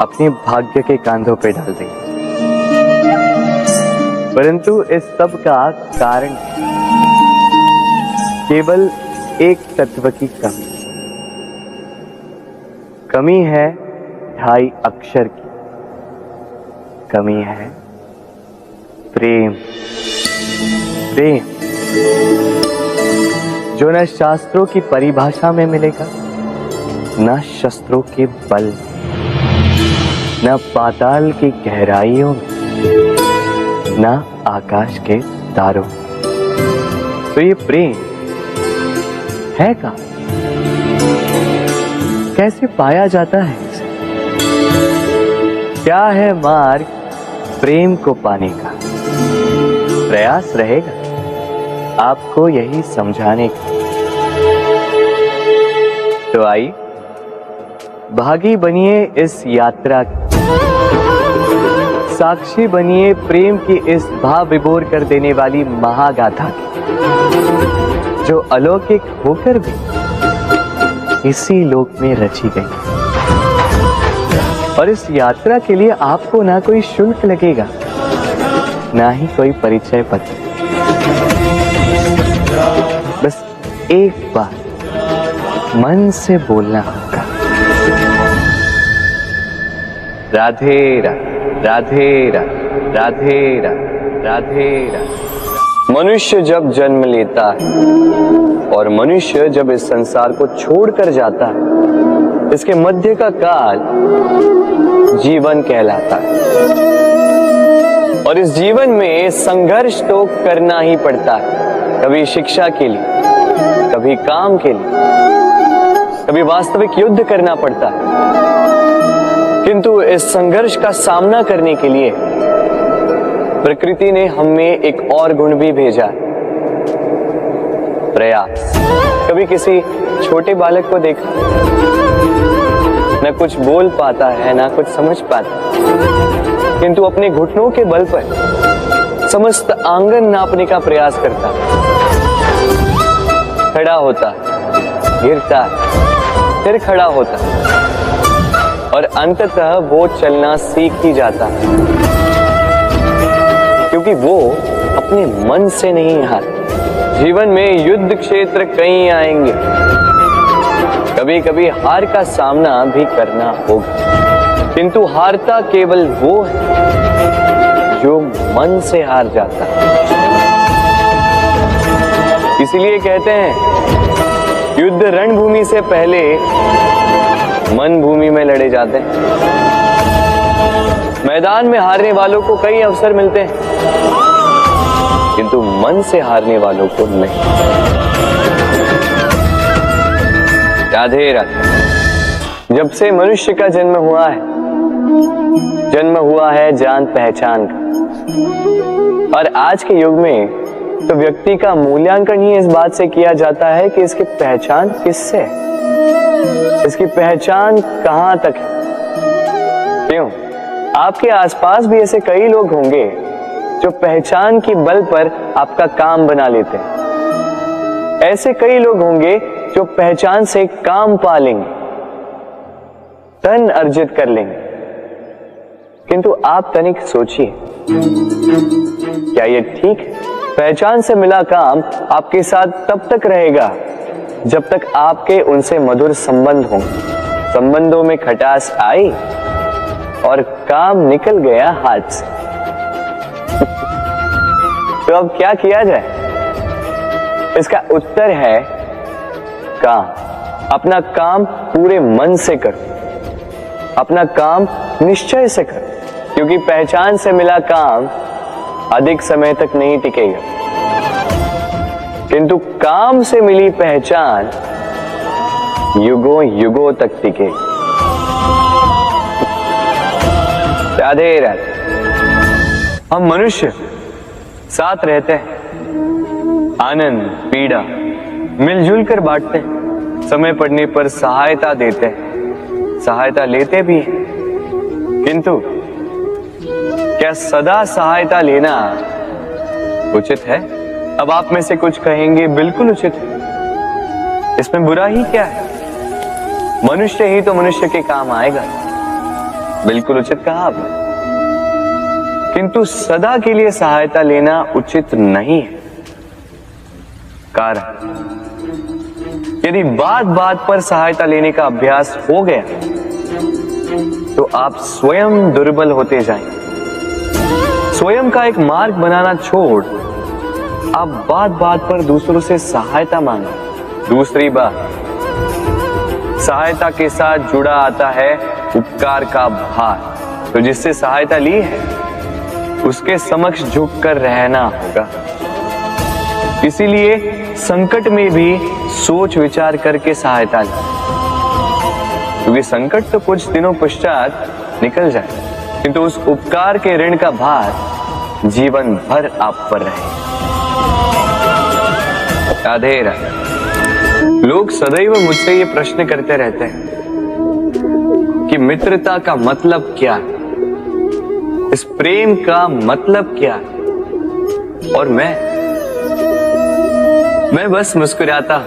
अपने भाग्य के कांधों पे डाल देंगे। परंतु इस सब का कारण केवल एक तत्व की कमी है 2.5 अक्षर की कमी है, प्रेम। प्रेम जो न शास्त्रों की परिभाषा में मिलेगा, न शस्त्रों के बल, न पाताल की गहराइयों में, न आकाश के तारों। तो ये प्रेम है कहाँ? कैसे पाया जाता है इसे? क्या है मार्ग प्रेम को पाने का? प्रयास रहेगा आपको यही समझाने का। तो आइए भागी बनिए इस यात्रा की, साक्षी बनिए प्रेम की इस भाव विभोर कर देने वाली महागाथा की, जो अलौकिक होकर भी इसी लोक में रची गई। और इस यात्रा के लिए आपको ना कोई शुल्क लगेगा, ना ही कोई परिचय पत्र। बस एक बार मन से बोलना होगा, राधे राधे राधे राधे। मनुष्य जब जन्म लेता है और मनुष्य जब इस संसार को छोड़कर जाता है, इसके मध्य का काल जीवन कहलाता है। और इस जीवन में संघर्ष तो करना ही पड़ता है, कभी शिक्षा के लिए, कभी काम के लिए, कभी वास्तविक युद्ध करना पड़ता है। किंतु इस संघर्ष का सामना करने के लिए प्रकृति ने हमें एक और गुण भी भेजा, प्रयास। कभी किसी छोटे बालक को देखा, न कुछ बोल पाता है, ना कुछ समझ पाता, किंतु अपने घुटनों के बल पर समस्त आंगन नापने का प्रयास करता, खड़ा होता, गिरता, फिर खड़ा होता और अंततः वो चलना सीख ही जाता, क्योंकि वो अपने मन से नहीं हार। जीवन में युद्ध क्षेत्र कई आएंगे, कभी कभी हार का सामना भी करना होगा, किंतु हारता केवल वो है जो मन से हार जाता है। इसीलिए कहते हैं युद्ध रणभूमि से पहले मन भूमि में लड़े जाते हैं। मैदान में हारने वालों को कई अवसर मिलते हैं, किंतु मन से हारने वालों को नहीं। राधे राधे। जब से मनुष्य का जन्म हुआ है जान पहचान का। और आज के युग में तो व्यक्ति का मूल्यांकन ही इस बात से किया जाता है कि इसकी पहचान किससे है, इसकी पहचान कहां तक है। क्यों? आपके आसपास भी ऐसे कई लोग होंगे जो पहचान की बल पर आपका काम बना लेते हैं। ऐसे कई लोग होंगे जो पहचान से काम पा लेंगे, धन अर्जित कर लेंगे। किंतु आप तनिक सोचिए, क्या ये ठीक है? पहचान से मिला काम आपके साथ तब तक रहेगा जब तक आपके उनसे मधुर संबंध हों। संबंधों में खटास आई और काम निकल गया हाथ से। तो अब क्या किया जाए? इसका उत्तर है काम। अपना काम पूरे मन से करो, अपना काम निश्चय से करो, क्योंकि पहचान से मिला काम अधिक समय तक नहीं टिकेगा, किंतु काम से मिली पहचान युगों युगों तक टिकेगी। राधे राधे। हम मनुष्य साथ रहते हैं, आनंद पीड़ा मिलजुल कर बांटते हैं, समय पड़ने पर सहायता देते हैं, सहायता लेते भी हैं, किंतु क्या सदा सहायता लेना उचित है? अब आप में से कुछ कहेंगे बिल्कुल उचित है, इसमें बुरा ही क्या है, मनुष्य ही तो मनुष्य के काम आएगा। बिल्कुल उचित कहा आपने, किंतु सदा के लिए सहायता लेना उचित नहीं है। कारण, यदि बात बात पर सहायता लेने का अभ्यास हो गया तो आप स्वयं दुर्बल होते जाएंगे। स्वयं का एक मार्ग बनाना छोड़ आप बात बात पर दूसरों से सहायता मांगे। दूसरी बात, सहायता के साथ जुड़ा आता है उपकार का भार, तो जिससे सहायता ली है उसके समक्ष झुककर रहना होगा। इसीलिए संकट में भी सोच विचार करके सहायता ली, क्योंकि संकट तो कुछ दिनों पश्चात निकल जाए, किंतु उस उपकार के ऋण का भार जीवन भर आप पर रहे। राधे राधे। लोग सदैव मुझसे ये प्रश्न करते रहते हैं कि मित्रता का मतलब क्या है, इस प्रेम का मतलब क्या है, और मैं बस मुस्कुराता हूं,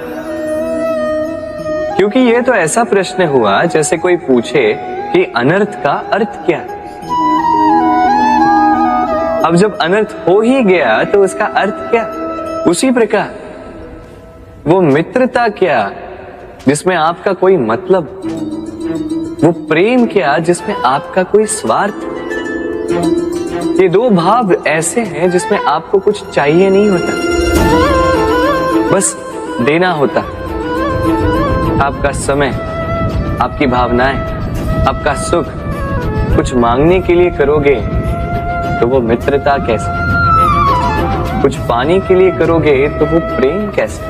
क्योंकि यह तो ऐसा प्रश्न हुआ जैसे कोई पूछे कि अनर्थ का अर्थ क्या है। अब जब अनर्थ हो ही गया तो उसका अर्थ क्या? उसी प्रकार वो मित्रता क्या जिसमें आपका कोई मतलब, वो प्रेम क्या जिसमें आपका कोई स्वार्थ। ये दो भाव ऐसे हैं जिसमें आपको कुछ चाहिए नहीं होता, बस देना होता। आपका समय, आपकी भावनाएं, आपका सुख कुछ मांगने के लिए करोगे तो वो मित्रता कैसे? कुछ पाने के लिए करोगे तो वो प्रेम कैसे?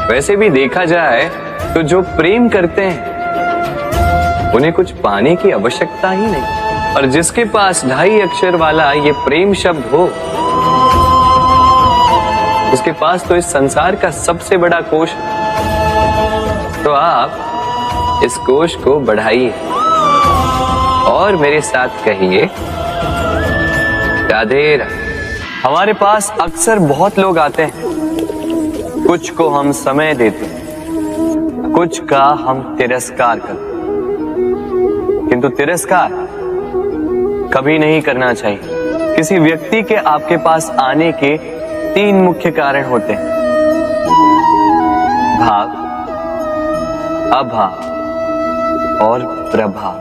वैसे भी देखा जाए तो जो प्रेम करते हैं उन्हें कुछ पाने की आवश्यकता ही नहीं, और जिसके पास 2.5 अक्षर वाला ये प्रेम शब्द हो उसके पास तो इस संसार का सबसे बड़ा कोश। तो आप इस कोश को बढ़ाइए और मेरे साथ कहिए राधे राधे। हमारे पास अक्सर बहुत लोग आते हैं, कुछ को हम समय देते हैं, कुछ का हम तिरस्कार करते हैं, किंतु तिरस्कार कभी नहीं करना चाहिए। किसी व्यक्ति के आपके पास आने के 3 मुख्य कारण होते हैं: भाव, अभाव और प्रभाव।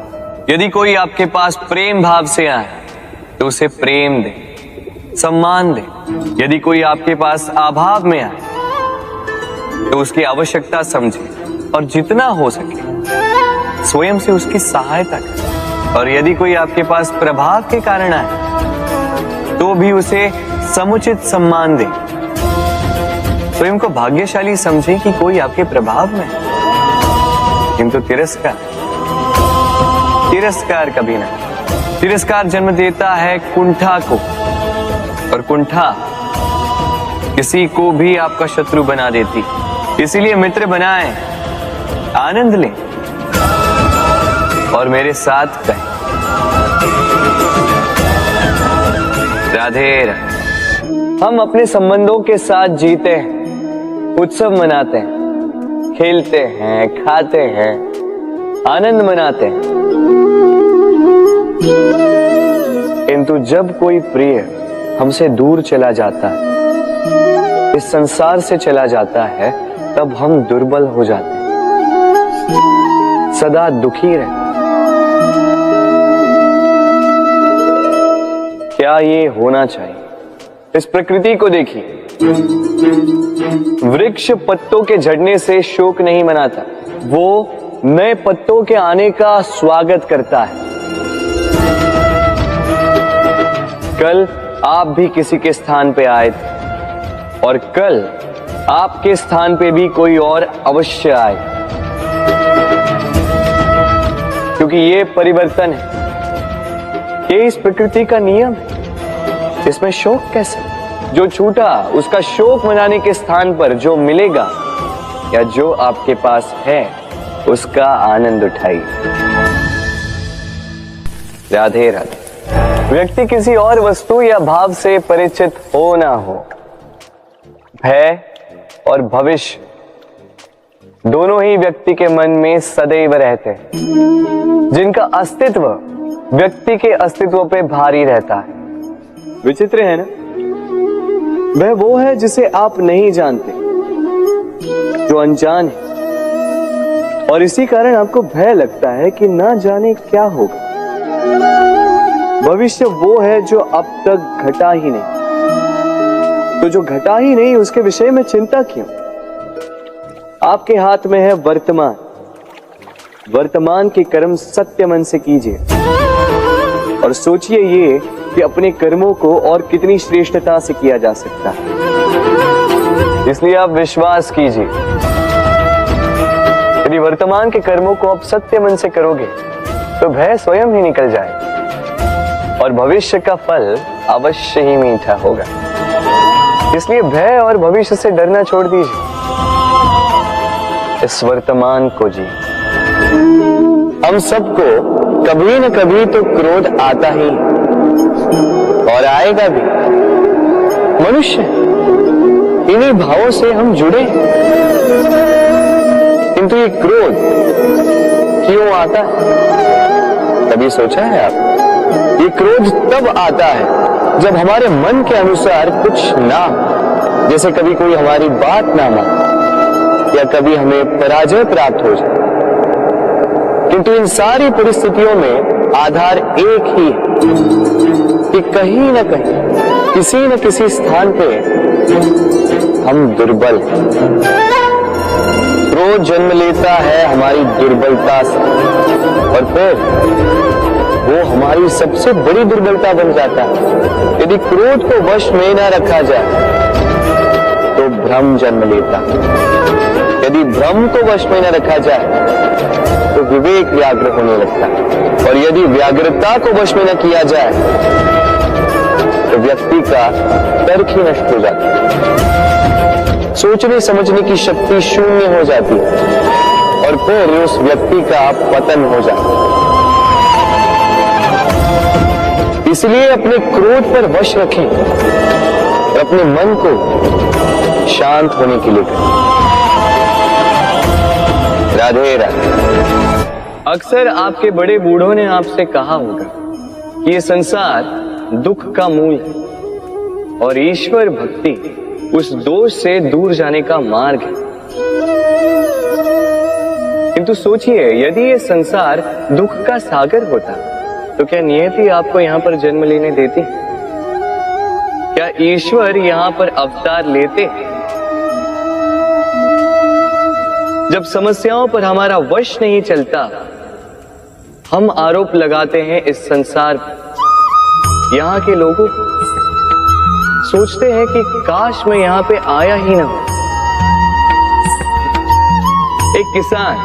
यदि कोई आपके पास प्रेम भाव से आए तो उसे प्रेम दे, सम्मान दे। यदि कोई आपके पास अभाव में आए तो उसकी आवश्यकता समझे और जितना हो सके स्वयं से उसकी सहायता करें। और यदि कोई आपके पास प्रभाव के कारण आए तो भी उसे समुचित सम्मान दे। स्वयं को भाग्यशाली समझे कि कोई आपके प्रभाव में, किंतु तिरस्कार कभी नहीं। तिरस्कार जन्म देता है कुंठा को, और कुंठा किसी को भी आपका शत्रु बना देती। इसीलिए मित्र बनाएं, आनंद लें और मेरे साथ कहें राधे राधे। हम अपने संबंधों के साथ जीते हैं, उत्सव मनाते हैं, खेलते हैं, खाते हैं, आनंद मनाते हैं, किंतु जब कोई प्रिय हमसे दूर चला जाता है, इस संसार से चला जाता है, तब हम दुर्बल हो जाते हैं, सदा दुखी रहते। क्या ये होना चाहिए? इस प्रकृति को देखिए, वृक्ष पत्तों के झड़ने से शोक नहीं मनाता, वो नए पत्तों के आने का स्वागत करता है। कल आप भी किसी के स्थान पे आए थे और कल आपके स्थान पे भी कोई और अवश्य आए, क्योंकि ये परिवर्तन है, ये इस प्रकृति का नियम है। इसमें शोक कैसे? जो छूटा उसका शोक मनाने के स्थान पर जो मिलेगा या जो आपके पास है उसका आनंद उठाइए। राधे राधे। व्यक्ति किसी और वस्तु या भाव से परिचित हो ना हो, भय और भविष्य दोनों ही व्यक्ति के मन में सदैव रहते हैं, जिनका अस्तित्व व्यक्ति के अस्तित्व पे भारी रहता है। विचित्र है ना? वह वो है जिसे आप नहीं जानते, जो अनजान है, और इसी कारण आपको भय लगता है कि ना जाने क्या होगा। भविष्य वो है जो अब तक घटा ही नहीं, तो जो घटा ही नहीं उसके विषय में चिंता क्यों? आपके हाथ में है वर्तमान। वर्तमान के कर्म सत्य मन से कीजिए और सोचिए ये कि अपने कर्मों को और कितनी श्रेष्ठता से किया जा सकता है। इसलिए आप विश्वास कीजिए, यदि वर्तमान के कर्मों को आप सत्य मन से करोगे तो भय स्वयं ही निकल जाए और भविष्य का फल अवश्य ही मीठा होगा। इसलिए भय और भविष्य से डरना छोड़ दीजिए, इस वर्तमान को जी। हम सबको कभी न कभी तो क्रोध आता ही और आएगा भी। मनुष्य इन्हीं भावों से हम जुड़े, किंतु ये क्रोध क्यों आता है? कभी सोचा है आप? ये क्रोध तब आता है जब हमारे मन के अनुसार कुछ ना हो, जैसे कभी कोई हमारी बात ना माने या कभी हमें पराजय प्राप्त हो जाए। किंतु इन सारी परिस्थितियों में आधार एक ही है कि कहीं न कहीं किसी न किसी स्थान पे हम दुर्बल हैं। क्रोध जन्म लेता है हमारी दुर्बलता से और फिर वो हमारी सबसे बड़ी दुर्बलता बन जाता है। यदि क्रोध को वश में न रखा जाए तो भ्रम जन्म लेता है। यदि भ्रम को वश में न रखा जाए तो विवेक व्याग्र होने लगता है और यदि व्याग्रता को वश में न किया जाए तो व्यक्ति का तर्क ही नष्ट हो जाता है। सोचने समझने की शक्ति शून्य हो जाती है और फिर उस व्यक्ति का पतन हो जाता है। इसलिए अपने क्रोध पर वश रखें और अपने मन को शांत होने के लिए करें। राधे राधे। अक्सर आपके बड़े बूढ़ों ने आपसे कहा होगा कि ये संसार दुख का मूल है और ईश्वर भक्ति उस दोष से दूर जाने का मार्ग है। किंतु सोचिए, यदि ये संसार दुख का सागर होता तो क्या नियति आपको यहाँ पर जन्म लेने देती? क्या ईश्वर यहाँ पर अवतार लेते? जब समस्याओं पर हमारा वश नहीं चलता, हम आरोप लगाते हैं इस संसार पर। यहाँ के लोगों सोचते हैं कि काश मैं यहाँ पे आया ही ना हो। एक किसान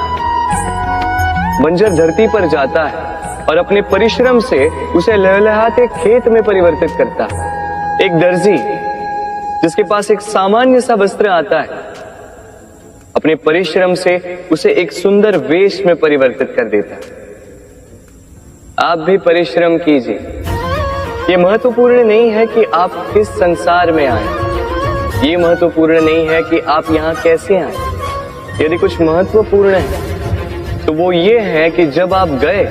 बंजर धरती पर जाता है और अपने परिश्रम से उसे लहलहाते खेत में परिवर्तित करता है। एक दर्जी जिसके पास एक सामान्य सा वस्त्र आता है, अपने परिश्रम से उसे एक सुंदर वेश में परिवर्तित कर देता है। आप भी परिश्रम कीजिए। ये महत्वपूर्ण नहीं है कि आप किस संसार में आए, ये महत्वपूर्ण नहीं है कि आप यहाँ कैसे आए। यदि कुछ महत्वपूर्ण है तो वो ये है कि जब आप गए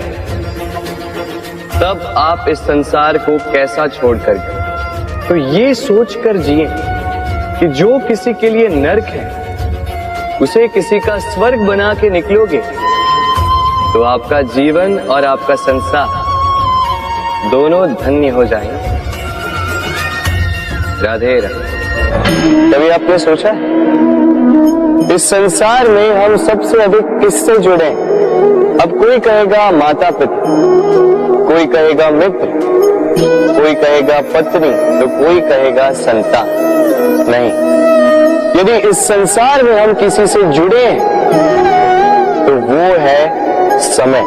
तब आप इस संसार को कैसा छोड़कर गए। तो ये सोचकर जिए कि जो किसी के लिए नरक है उसे किसी का स्वर्ग बना के निकलोगे तो आपका जीवन और आपका संसार दोनों धन्य हो जाएंगे। राधे राधे। कभी आपने सोचा इस संसार में हम सबसे अधिक किससे जुड़े? अब कोई कहेगा माता पिता, कोई कहेगा मित्र, कोई कहेगा पत्नी, तो कोई कहेगा संतान। नहीं, यदि इस संसार में हम किसी से जुड़े तो वो है समय।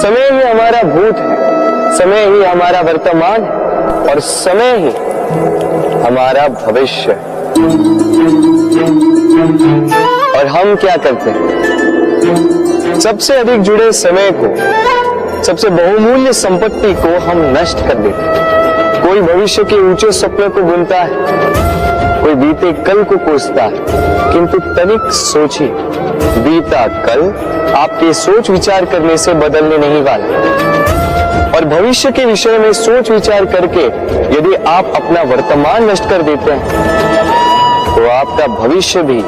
समय ही हमारा भूत है, समय ही हमारा वर्तमान है और समय ही हमारा भविष्य है। और हम क्या करते हैं? सबसे अधिक जुड़े समय को, सबसे बहुमूल्य संपत्ति को हम नष्ट कर देते हैं। कोई भविष्य के ऊंचे सपने को बुनता है, कोई बीते कल को कोसता है, किंतु तनिक सोचिए, बीता कल आपके सोच विचार करने से बदलने नहीं वाला। और भविष्य के विषय में सोच विचार करके यदि आप अपना वर्तमान नष्ट कर देते हैं तो आपका भविष्य भी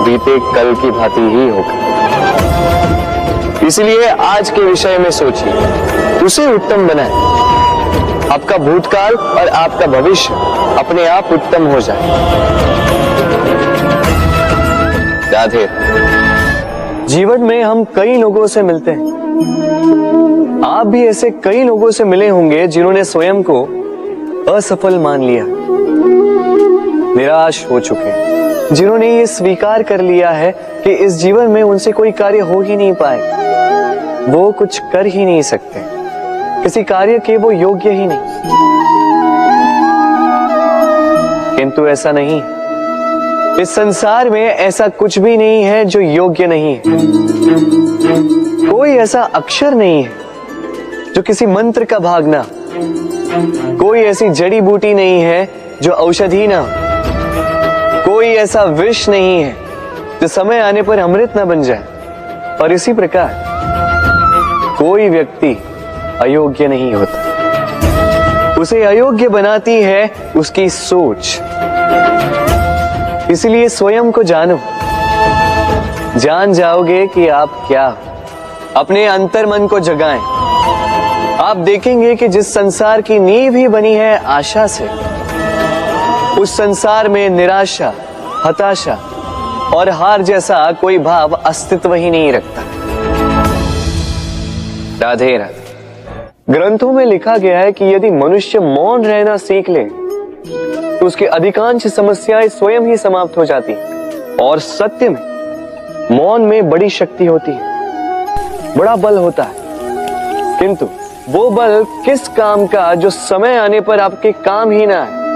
बीते कल की भांति ही होगा। इसलिए आज के विषय में सोचिए, उसे उत्तम बनाएं। आपका भूतकाल और आपका भविष्य अपने आप उत्तम हो जाए। राधे। जीवन में हम कई लोगों से मिलते हैं। आप भी ऐसे कई लोगों से मिले होंगे जिन्होंने स्वयं को असफल मान लिया, निराश हो चुके, जिन्होंने ये स्वीकार कर लिया है कि इस जीवन में उनसे कोई कार्य हो ही नहीं पाए, वो कुछ कर ही नहीं सकते, किसी कार्य के वो योग्य ही नहीं। किंतु ऐसा नहीं, इस संसार में ऐसा कुछ भी नहीं है जो योग्य नहीं है। कोई ऐसा अक्षर नहीं है जो किसी मंत्र का भाग ना, कोई ऐसी जड़ी बूटी नहीं है जो औषधि ना, कोई ऐसा विष नहीं है जो समय आने पर अमृत ना बन जाए। और इसी प्रकार कोई व्यक्ति अयोग्य नहीं होता, उसे अयोग्य बनाती है उसकी सोच। इसलिए स्वयं को जानो, जान जाओगे कि आप क्या हो। अपने अंतर मन को जगाएं। आप देखेंगे कि जिस संसार की नींव ही बनी है आशा से, उस संसार में निराशा, हताशा और हार जैसा कोई भाव अस्तित्व ही नहीं रखता। राधे राधे। ग्रंथों में लिखा गया है कि यदि मनुष्य मौन रहना सीख ले तो उसकी अधिकांश समस्याएं स्वयं ही समाप्त हो जाती हैं। और सत्य में मौन में बड़ी शक्ति होती है, बड़ा बल होता है। किंतु वो बल किस काम का जो समय आने पर आपके काम ही ना है।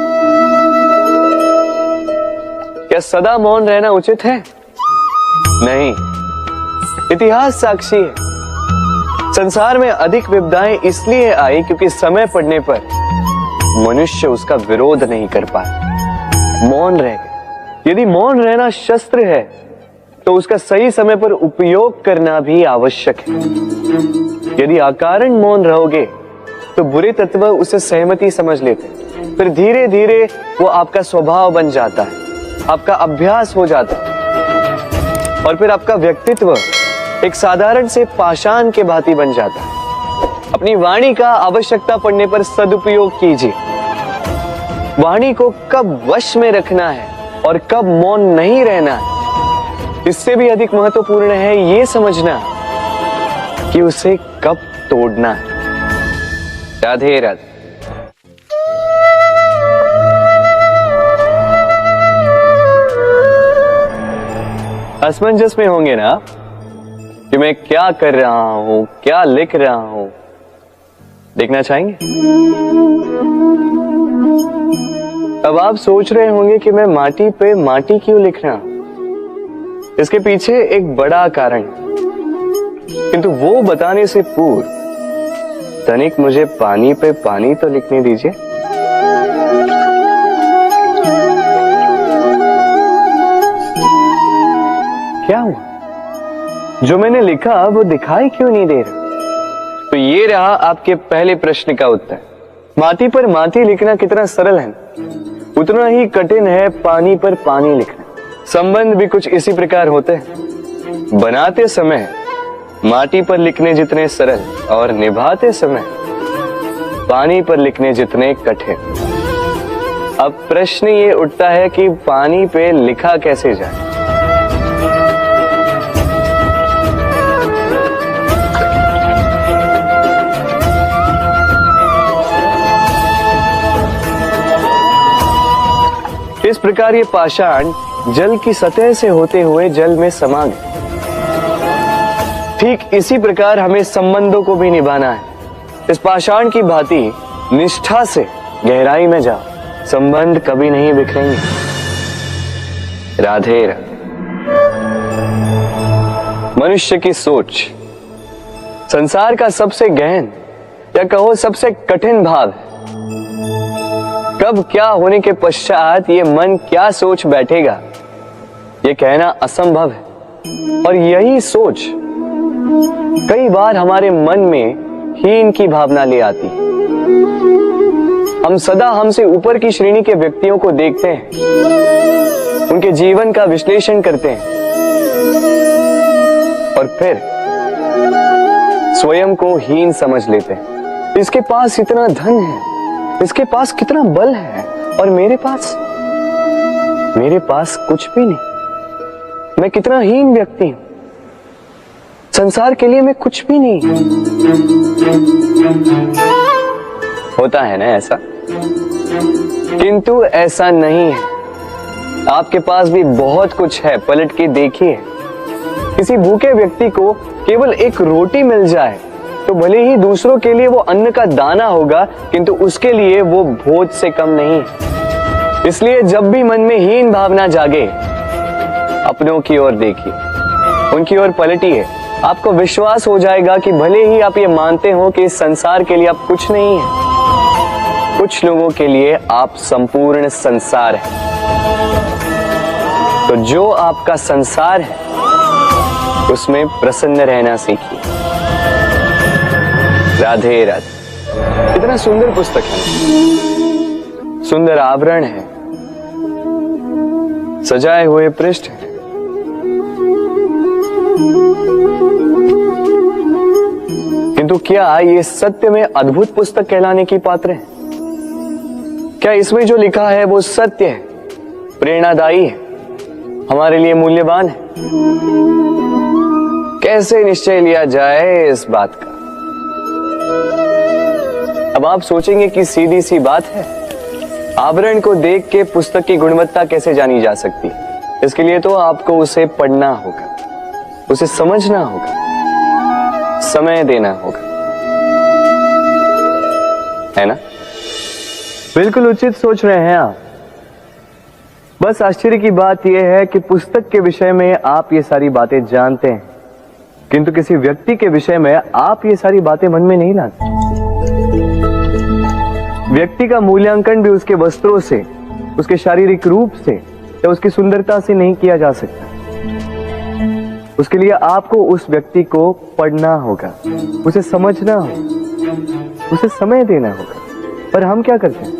क्या सदा मौन रहना उचित है? नहीं। इतिहास साक्षी है, संसार में अधिक विपदाएं इसलिए आई क्योंकि समय पड़ने पर मनुष्य उसका विरोध नहीं कर पाया, मौन रह गया। यदि मौन रहना शस्त्र है तो उसका सही समय पर उपयोग करना भी आवश्यक है। यदि अकारण मौन रहोगे तो बुरे तत्व उसे सहमति समझ लेते, फिर धीरे धीरे वो आपका स्वभाव बन जाता है, आपका अभ्यास हो जाता है और फिर आपका व्यक्तित्व एक साधारण से पाषाण के भांति बन जाता है। अपनी वाणी का आवश्यकता पड़ने पर सदुपयोग कीजिए। वाणी को कब वश में रखना है और कब मौन नहीं रहना है, इससे भी अधिक महत्वपूर्ण है ये समझना कि उसे कब तोड़ना है। राधे राधे। असमंजस में होंगे ना कि मैं क्या कर रहा हूं, क्या लिख रहा हूं, देखना चाहेंगे? अब आप सोच रहे होंगे कि मैं माटी पे माटी क्यों लिख रहा हूं। इसके पीछे एक बड़ा कारण, किंतु वो बताने से पूर्व तनिक मुझे पानी पे पानी तो लिखने दीजिए। क्या हुआ? जो मैंने लिखा वो दिखाई क्यों नहीं दे रहा? तो ये रहा आपके पहले प्रश्न का उत्तर। माटी पर माटी लिखना कितना सरल है, उतना ही कठिन है पानी पर पानी लिखना। संबंध भी कुछ इसी प्रकार होते हैं। बनाते समय माटी पर लिखने जितने सरल और निभाते समय पानी पर लिखने जितने कठिन। अब प्रश्न ये उठता है कि पानी पे लिखा कैसे जाए। इस प्रकार ये पाषाण जल की सतह से होते हुए जल में समा गए। ठीक इसी प्रकार हमें संबंधों को भी निभाना है। इस पाषाण की भांति निष्ठा से गहराई में जाओ, संबंध कभी नहीं बिखरेंगे। राधे राधे। मनुष्य की सोच संसार का सबसे गहन या कहो सबसे कठिन भाव है। कब क्या होने के पश्चात ये मन क्या सोच बैठेगा, ये कहना असंभव है। और यही सोच कई बार हमारे मन में हीन की भावना ले आती है। हम सदा हमसे ऊपर की श्रेणी के व्यक्तियों को देखते हैं, उनके जीवन का विश्लेषण करते हैं और फिर स्वयं को हीन समझ लेते हैं। इसके पास इतना धन है, इसके पास कितना बल है, और मेरे पास कुछ भी नहीं। मैं कितना हीन व्यक्ति हूं, संसार के लिए मैं कुछ भी नहीं। होता है ना ऐसा? किंतु ऐसा नहीं है। आपके पास भी बहुत कुछ है, पलट के देखिए। किसी भूखे व्यक्ति को केवल एक रोटी मिल जाए तो भले ही दूसरों के लिए वो अन्न का दाना होगा, किंतु उसके लिए वो भोज से कम नहीं। इसलिए जब भी मन में हीन भावना जागे, अपनों की ओर देखिए, उनकी ओर पलटिए। आपको विश्वास हो जाएगा कि भले ही आप ये मानते हो कि इस संसार के लिए आप कुछ नहीं है, कुछ लोगों के लिए आप संपूर्ण संसार है। तो जो आपका संसार है उसमें प्रसन्न रहना सीखिए। राधे राधे। कितना सुंदर पुस्तक है, सुंदर आवरण है, सजाए हुए पृष्ठ है। किंतु क्या ये सत्य में अद्भुत पुस्तक कहलाने की पात्र है? क्या इसमें जो लिखा है वो सत्य है, प्रेरणादायी है, हमारे लिए मूल्यवान है? कैसे निश्चय लिया जाए इस बात का? अब आप सोचेंगे कि सीधी सी बात है, आवरण को देख के पुस्तक की गुणवत्ता कैसे जानी जा सकती है? इसके लिए तो आपको उसे पढ़ना होगा, उसे समझना होगा, समय देना होगा, है ना? बिल्कुल उचित सोच रहे हैं आप। बस आश्चर्य की बात यह है कि पुस्तक के विषय में आप ये सारी बातें जानते हैं, किंतु किसी व्यक्ति के विषय में आप ये सारी बातें मन में नहीं लाते। व्यक्ति का मूल्यांकन भी उसके वस्त्रों से, उसके शारीरिक रूप से या उसकी सुंदरता से नहीं किया जा सकता। उसके लिए आपको उस व्यक्ति को पढ़ना होगा, उसे समझना होगा, उसे समय देना होगा। पर हम क्या करते हैं?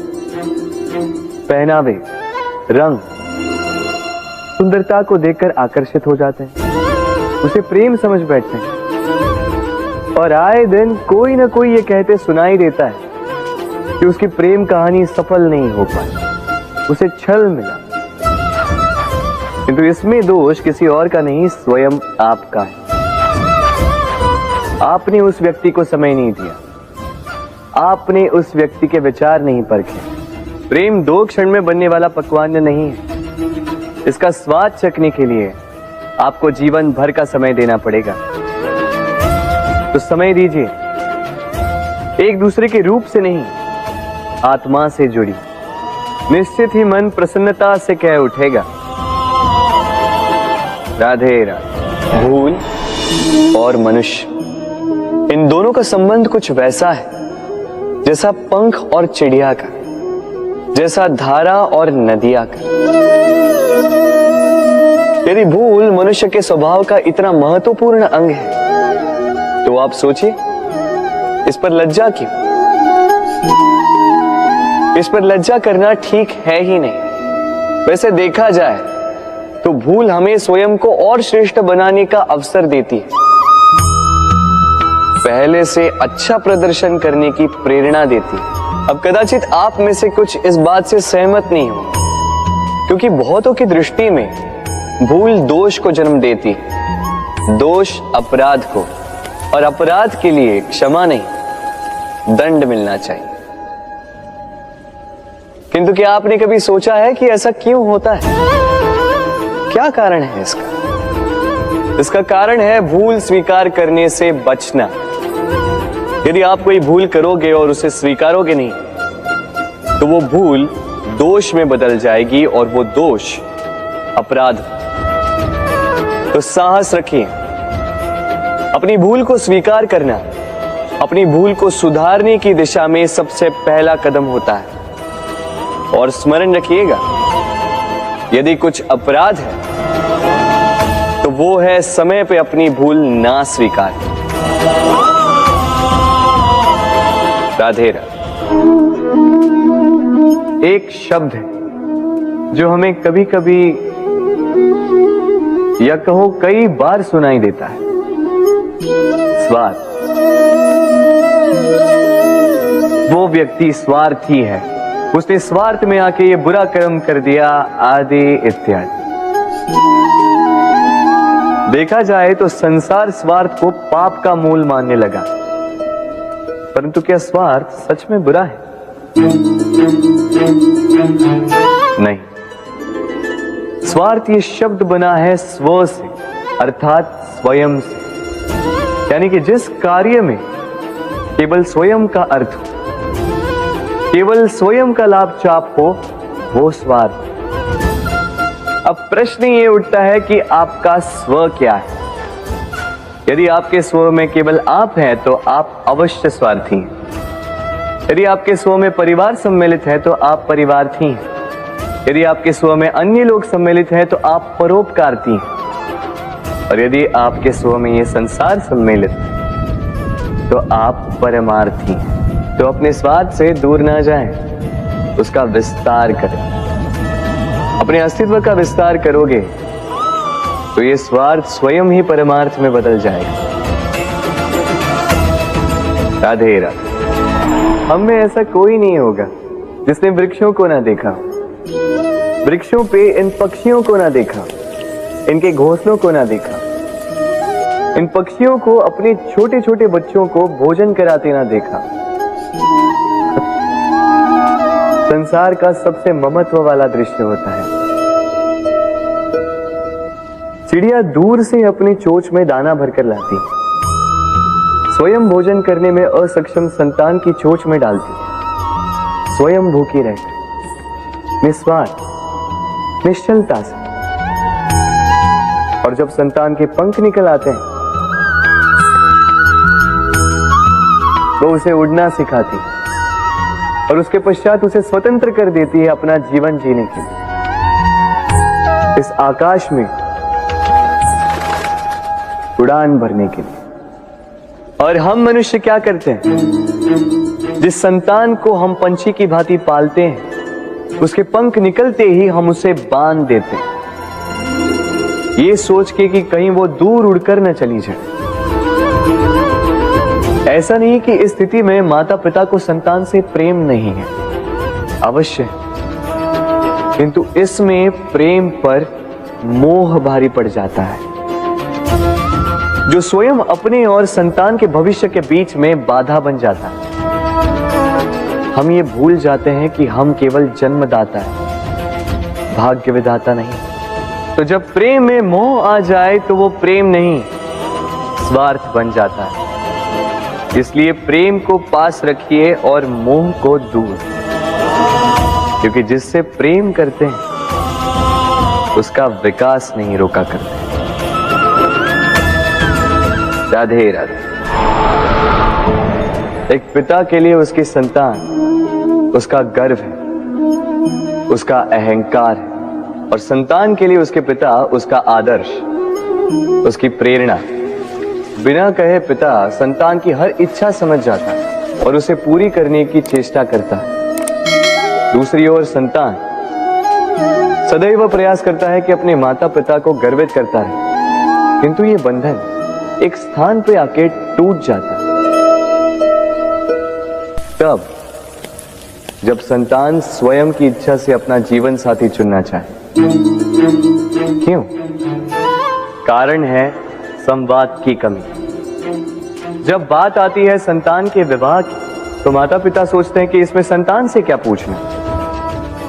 पहनावे, रंग, सुंदरता को देखकर आकर्षित हो जाते हैं, उसे प्रेम समझ बैठते हैं, और आए दिन कोई ना कोई ये कहते सुनाई देता है कि उसकी प्रेम कहानी सफल नहीं हो पाई, उसे छल मिला। किंतु इसमें दोष किसी और का नहीं, स्वयं आपका है। आपने उस व्यक्ति को समय नहीं दिया, आपने उस व्यक्ति के विचार नहीं परखे। प्रेम 2 क्षण में बनने वाला पकवान नहीं है, इसका स्वाद चखने के लिए आपको जीवन भर का समय देना पड़ेगा। तो समय दीजिए, एक दूसरे के रूप से नहीं, आत्मा से जुड़ी। निश्चित ही मन प्रसन्नता से कह उठेगा, राधे राधे। भूल और मनुष्य, इन दोनों का संबंध कुछ वैसा है जैसा पंख और चिड़िया का, जैसा धारा और नदिया का। यदि भूल मनुष्य के स्वभाव का इतना महत्वपूर्ण अंग है तो आप सोचिए, इस पर लज्जा क्यों? इस पर लज्जा करना ठीक है ही नहीं। वैसे देखा जाए तो भूल हमें स्वयं को और श्रेष्ठ बनाने का अवसर देती है, पहले से अच्छा प्रदर्शन करने की प्रेरणा देती है। अब कदाचित आप में से कुछ इस बात से सहमत नहीं हो, क्योंकि बहुतों की दृष्टि में भूल दोष को जन्म देती, दोष अपराध को, और अपराध के लिए क्षमा नहीं, दंड मिलना चाहिए। किंतु क्या आपने कभी सोचा है कि ऐसा क्यों होता है? क्या कारण है इसका? इसका कारण है भूल स्वीकार करने से बचना। यदि आप कोई भूल करोगे और उसे स्वीकारोगे नहीं, तो वो भूल दोष में बदल जाएगी और वो दोष अपराध। तो साहस रखिए, अपनी भूल को स्वीकार करना अपनी भूल को सुधारने की दिशा में सबसे पहला कदम होता है। और स्मरण रखिएगा, यदि कुछ अपराध है तो वो है समय पे अपनी भूल ना स्वीकार। राधे राधे। एक शब्द है जो हमें कभी कभी या कहो कई बार सुनाई देता है, स्वार्थ। वो व्यक्ति स्वार्थी है, उसने स्वार्थ में आके ये बुरा कर्म कर दिया, आदि इत्यादि। देखा जाए तो संसार स्वार्थ को पाप का मूल मानने लगा, परंतु क्या स्वार्थ सच में बुरा है? नहीं। स्वार्थ ये शब्द बना है स्व से, अर्थात स्वयं से, यानी कि जिस कार्य में केवल स्वयं का अर्थ हो, केवल स्वयं का लाभ चाप हो, वो स्वार्थ। अब प्रश्न ये उठता है कि आपका स्व क्या है? यदि आपके स्व में केवल आप हैं तो आप अवश्य स्वार्थी हैं। यदि आपके स्व में परिवार सम्मिलित है तो आप परिवार्थी हैं। यदि आपके स्व में अन्य लोग सम्मिलित हैं तो आप परोपकारती हैं। और यदि आपके स्व में ये संसार सम्मिलित है तो आप परमार्थी हैं। तो अपने स्वार्थ से दूर ना जाएं, उसका विस्तार करें। अपने अस्तित्व का विस्तार करोगे तो ये स्वार्थ स्वयं ही परमार्थ में बदल जाएगा। राधे राधे। हम में ऐसा कोई नहीं होगा जिसने वृक्षों को ना देखा, वृक्षों पे इन पक्षियों को ना देखा, इनके घोंसलों को ना देखा, इन पक्षियों को अपने छोटे छोटे बच्चों को भोजन कराते ना देखा। संसार का सबसे ममत्व वाला दृश्य होता है। चिड़िया दूर से अपनी चोंच में दाना भरकर लाती, स्वयं भोजन करने में असक्षम संतान की चोंच में डालती, स्वयं भूखी रहकर निस्वार्थ निश्चलता से। और जब संतान के पंख निकल आते हैं वो उसे उड़ना सिखाती और उसके पश्चात उसे स्वतंत्र कर देती है अपना जीवन जीने के लिए, इस आकाश में उड़ान भरने के लिए। और हम मनुष्य क्या करते हैं? जिस संतान को हम पंछी की भांति पालते हैं, उसके पंख निकलते ही हम उसे बांध देते हैं, ये सोच के कि कहीं वो दूर उड़कर न चली जाए। ऐसा नहीं कि इस स्थिति में माता पिता को संतान से प्रेम नहीं है, अवश्य, किंतु इसमें प्रेम पर मोह भारी पड़ जाता है, जो स्वयं अपने और संतान के भविष्य के बीच में बाधा बन जाता है। हम ये भूल जाते हैं कि हम केवल जन्मदाता है, भाग्य विधाता नहीं। तो जब प्रेम में मोह आ जाए तो वो प्रेम नहीं, स्वार्थ बन जाता है। इसलिए प्रेम को पास रखिए और मोह को दूर, क्योंकि जिससे प्रेम करते हैं उसका विकास नहीं रोका करते। राधे राधे। एक पिता के लिए उसकी संतान उसका गर्व है, उसका अहंकार है, और संतान के लिए उसके पिता उसका आदर्श, उसकी प्रेरणा। बिना कहे पिता संतान की हर इच्छा समझ जाता है और उसे पूरी करने की चेष्टा करता है। दूसरी ओर संतान सदैव प्रयास करता है कि अपने माता पिता को गर्वित करता रहे, किंतु ये बंधन एक स्थान पे आके टूट जाता है। तब जब संतान स्वयं की इच्छा से अपना जीवन साथी चुनना चाहे। क्यों? कारण है संवाद की कमी। जब बात आती है संतान के विवाह की, तो माता पिता सोचते हैं कि इसमें संतान से क्या पूछना,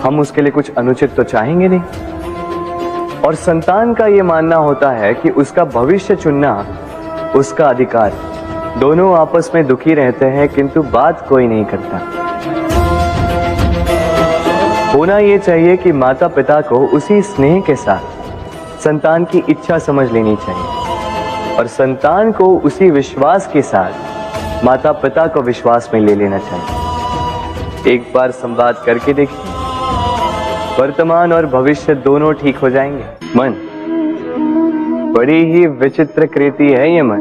हम उसके लिए कुछ अनुचित तो चाहेंगे नहीं। और संतान का यह मानना होता है कि उसका भविष्य चुनना उसका अधिकार। दोनों आपस में दुखी रहते हैं, किंतु बात कोई नहीं करता। होना यह चाहिए कि माता पिता को उसी स्नेह के साथ संतान की इच्छा समझ लेनी चाहिए, और संतान को उसी विश्वास के साथ माता पिता को विश्वास में ले लेना चाहिए। एक बार संवाद करके देखिए, वर्तमान और भविष्य दोनों ठीक हो जाएंगे। मन बड़ी ही विचित्र कृति है ये मन।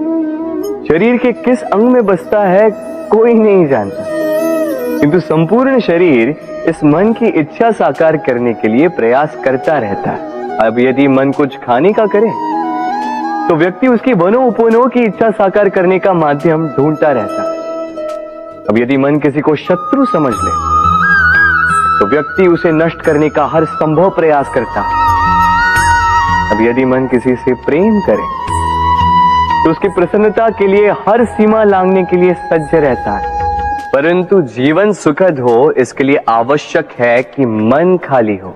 शरीर के किस अंग में बसता है कोई नहीं जानता, किंतु संपूर्ण शरीर इस मन की इच्छा साकार करने के लिए प्रयास करता रहता है। अब यदि मन कुछ खाने का करे, तो व्यक्ति उसकी वनो उपवनों की इच्छा साकार करने का माध्यम ढूंढता रहता है। अब यदि मन किसी को शत्रु समझ ले, तो व्यक्ति उसे नष्ट करने का हर संभव प्रयास करता है। अब यदि मन किसी से प्रेम करे, तो उसकी प्रसन्नता के लिए हर सीमा लांघने के लिए सज्ज रहता है। परंतु जीवन सुखद हो, इसके लिए आवश्यक है कि मन खाली हो।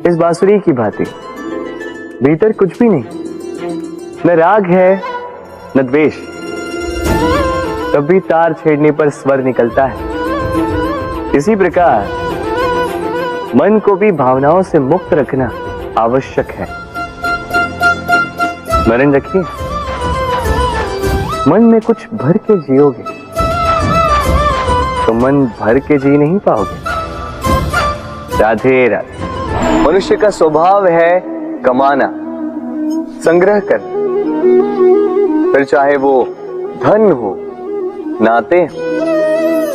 इस बांसुरी की भांति भीतर कुछ भी नहीं, न राग है न द्वेष, तब भी तार छेड़ने पर स्वर निकलता है। इसी प्रकार मन को भी भावनाओं से मुक्त रखना आवश्यक है। स्मरण रखिए, मन में कुछ भर के जियोगे तो मन भर के जी नहीं पाओगे। राधे राधे। मनुष्य का स्वभाव है कमाना, संग्रह करना, फिर चाहे वो धन हो, नाते हो,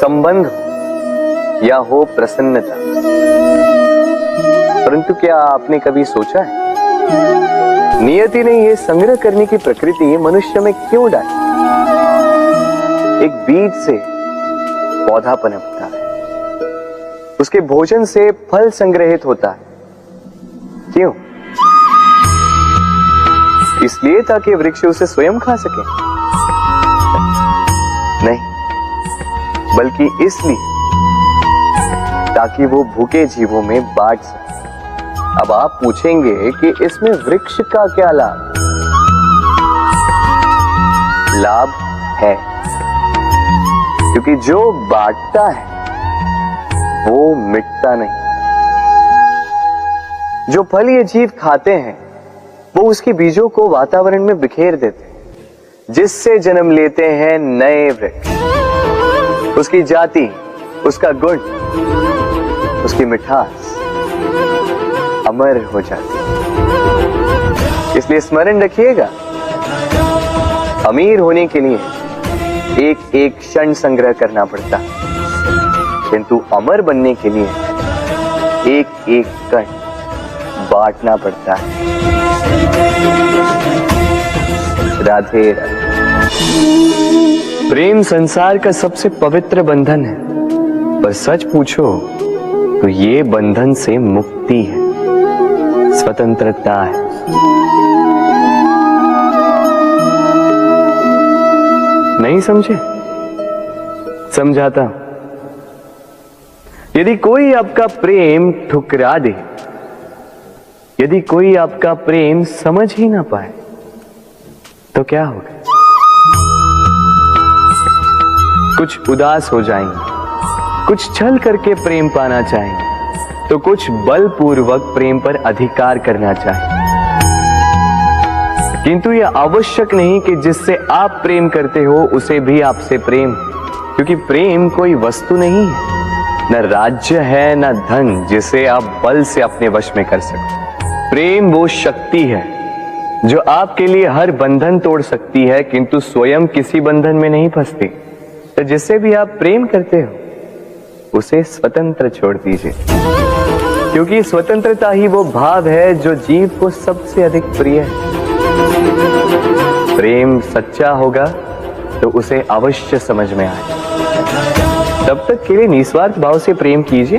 संबंध हो, या हो प्रसन्नता। परंतु क्या आपने कभी सोचा है, नियति ने यह संग्रह करने की प्रकृति मनुष्य में क्यों डाली? एक बीज से पौधा पनपता है, उसके भोजन से फल संग्रहित होता है। क्यों? इसलिए ताकि वृक्ष उसे स्वयं खा सके? नहीं, बल्कि इसलिए ताकि वो भूखे जीवों में बांट सके। अब आप पूछेंगे कि इसमें वृक्ष का क्या लाभ? लाभ है, क्योंकि जो बांटता है वो मिटता नहीं। जो फल ये जीव खाते हैं, वो उसके बीजों को वातावरण में बिखेर देते हैं, जिससे जन्म लेते हैं नए वृक्ष। उसकी जाति, उसका गुण, उसकी मिठास अमर हो जाती है। इसलिए स्मरण रखिएगा, अमीर होने के लिए एक एक क्षण संग्रह करना पड़ता है, किंतु अमर बनने के लिए एक एक कण बांटना पड़ता है। राधे राधे। प्रेम संसार का सबसे पवित्र बंधन है, पर सच पूछो तो ये बंधन से मुक्ति है, स्वतंत्रता है। नहीं समझे? समझाता हूं। यदि कोई आपका प्रेम ठुकरा दे, यदि कोई आपका प्रेम समझ ही ना पाए, तो क्या होगा? कुछ उदास हो जाएंगे, कुछ छल करके प्रेम पाना चाहेंगे, तो कुछ बलपूर्वक प्रेम पर अधिकार करना चाहेंगे। किंतु यह आवश्यक नहीं कि जिससे आप प्रेम करते हो उसे भी आपसे प्रेम, क्योंकि प्रेम कोई वस्तु नहीं है, न राज्य है न धन जिसे आप बल से अपने वश में कर सको। प्रेम वो शक्ति है जो आपके लिए हर बंधन तोड़ सकती है, किंतु स्वयं किसी बंधन में नहीं फंसती। तो जिससे भी आप प्रेम करते हो उसे स्वतंत्र छोड़ दीजिए, क्योंकि स्वतंत्रता ही वो भाव है जो जीव को सबसे अधिक प्रिय है। प्रेम सच्चा होगा तो उसे अवश्य समझ में आए। तब तक के लिए निस्वार्थ भाव से प्रेम कीजिए।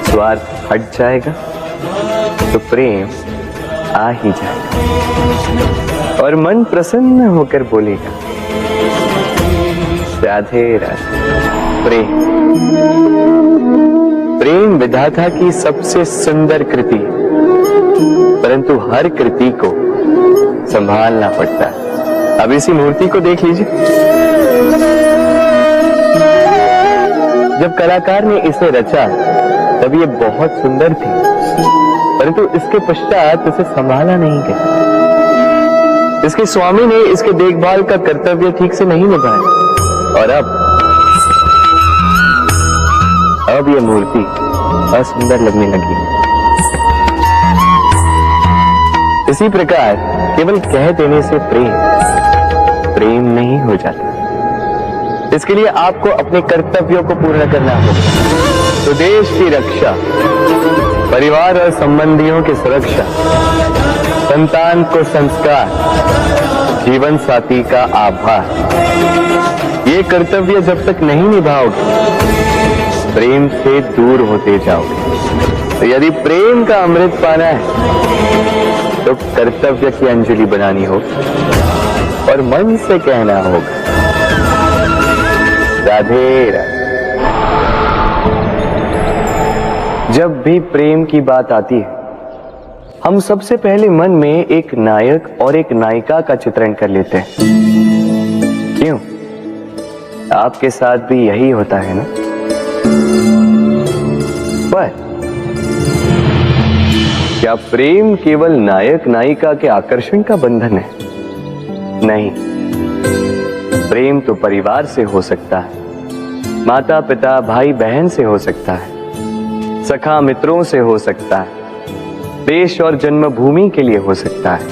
स्वार्थ हट जाएगा तो प्रेम आ ही जाएगा और मन प्रसन्न होकर बोलेगा राधे राधे। प्रेम प्रेम विधाता की सबसे सुंदर कृति है, परंतु हर कृति को संभालना पड़ता है। अब इसी मूर्ति को देख लीजिए। जब कलाकार ने इसे रचा तब ये बहुत सुंदर थी, परंतु इसके पश्चात इसे संभाला नहीं गया। इसके स्वामी ने इसके देखभाल का कर्तव्य ठीक से नहीं निभाया और अब ये मूर्ति असुंदर लगने लगी। इसी प्रकार केवल कह देने से प्रेम नहीं हो जाता। इसके लिए आपको अपने कर्तव्यों को पूर्ण करना होगा। तो देश की रक्षा, परिवार और संबंधियों की सुरक्षा, संतान को संस्कार, जीवन साथी का आभार, ये कर्तव्य जब तक नहीं निभाओगे प्रेम से दूर होते जाओगे। तो यदि प्रेम का अमृत पाना है तो कर्तव्य की अंजलि बनानी होगी और मन से कहना होगा राधे राधे। जब भी प्रेम की बात आती है हम सबसे पहले मन में एक नायक और एक नायिका का चित्रण कर लेते हैं। क्यों? आपके साथ भी यही होता है ना? पर क्या प्रेम केवल नायक नायिका के आकर्षण का बंधन है? नहीं, प्रेम तो परिवार से हो सकता है, माता पिता भाई बहन से हो सकता है, सखा मित्रों से हो सकता है, देश और जन्मभूमि के लिए हो सकता है,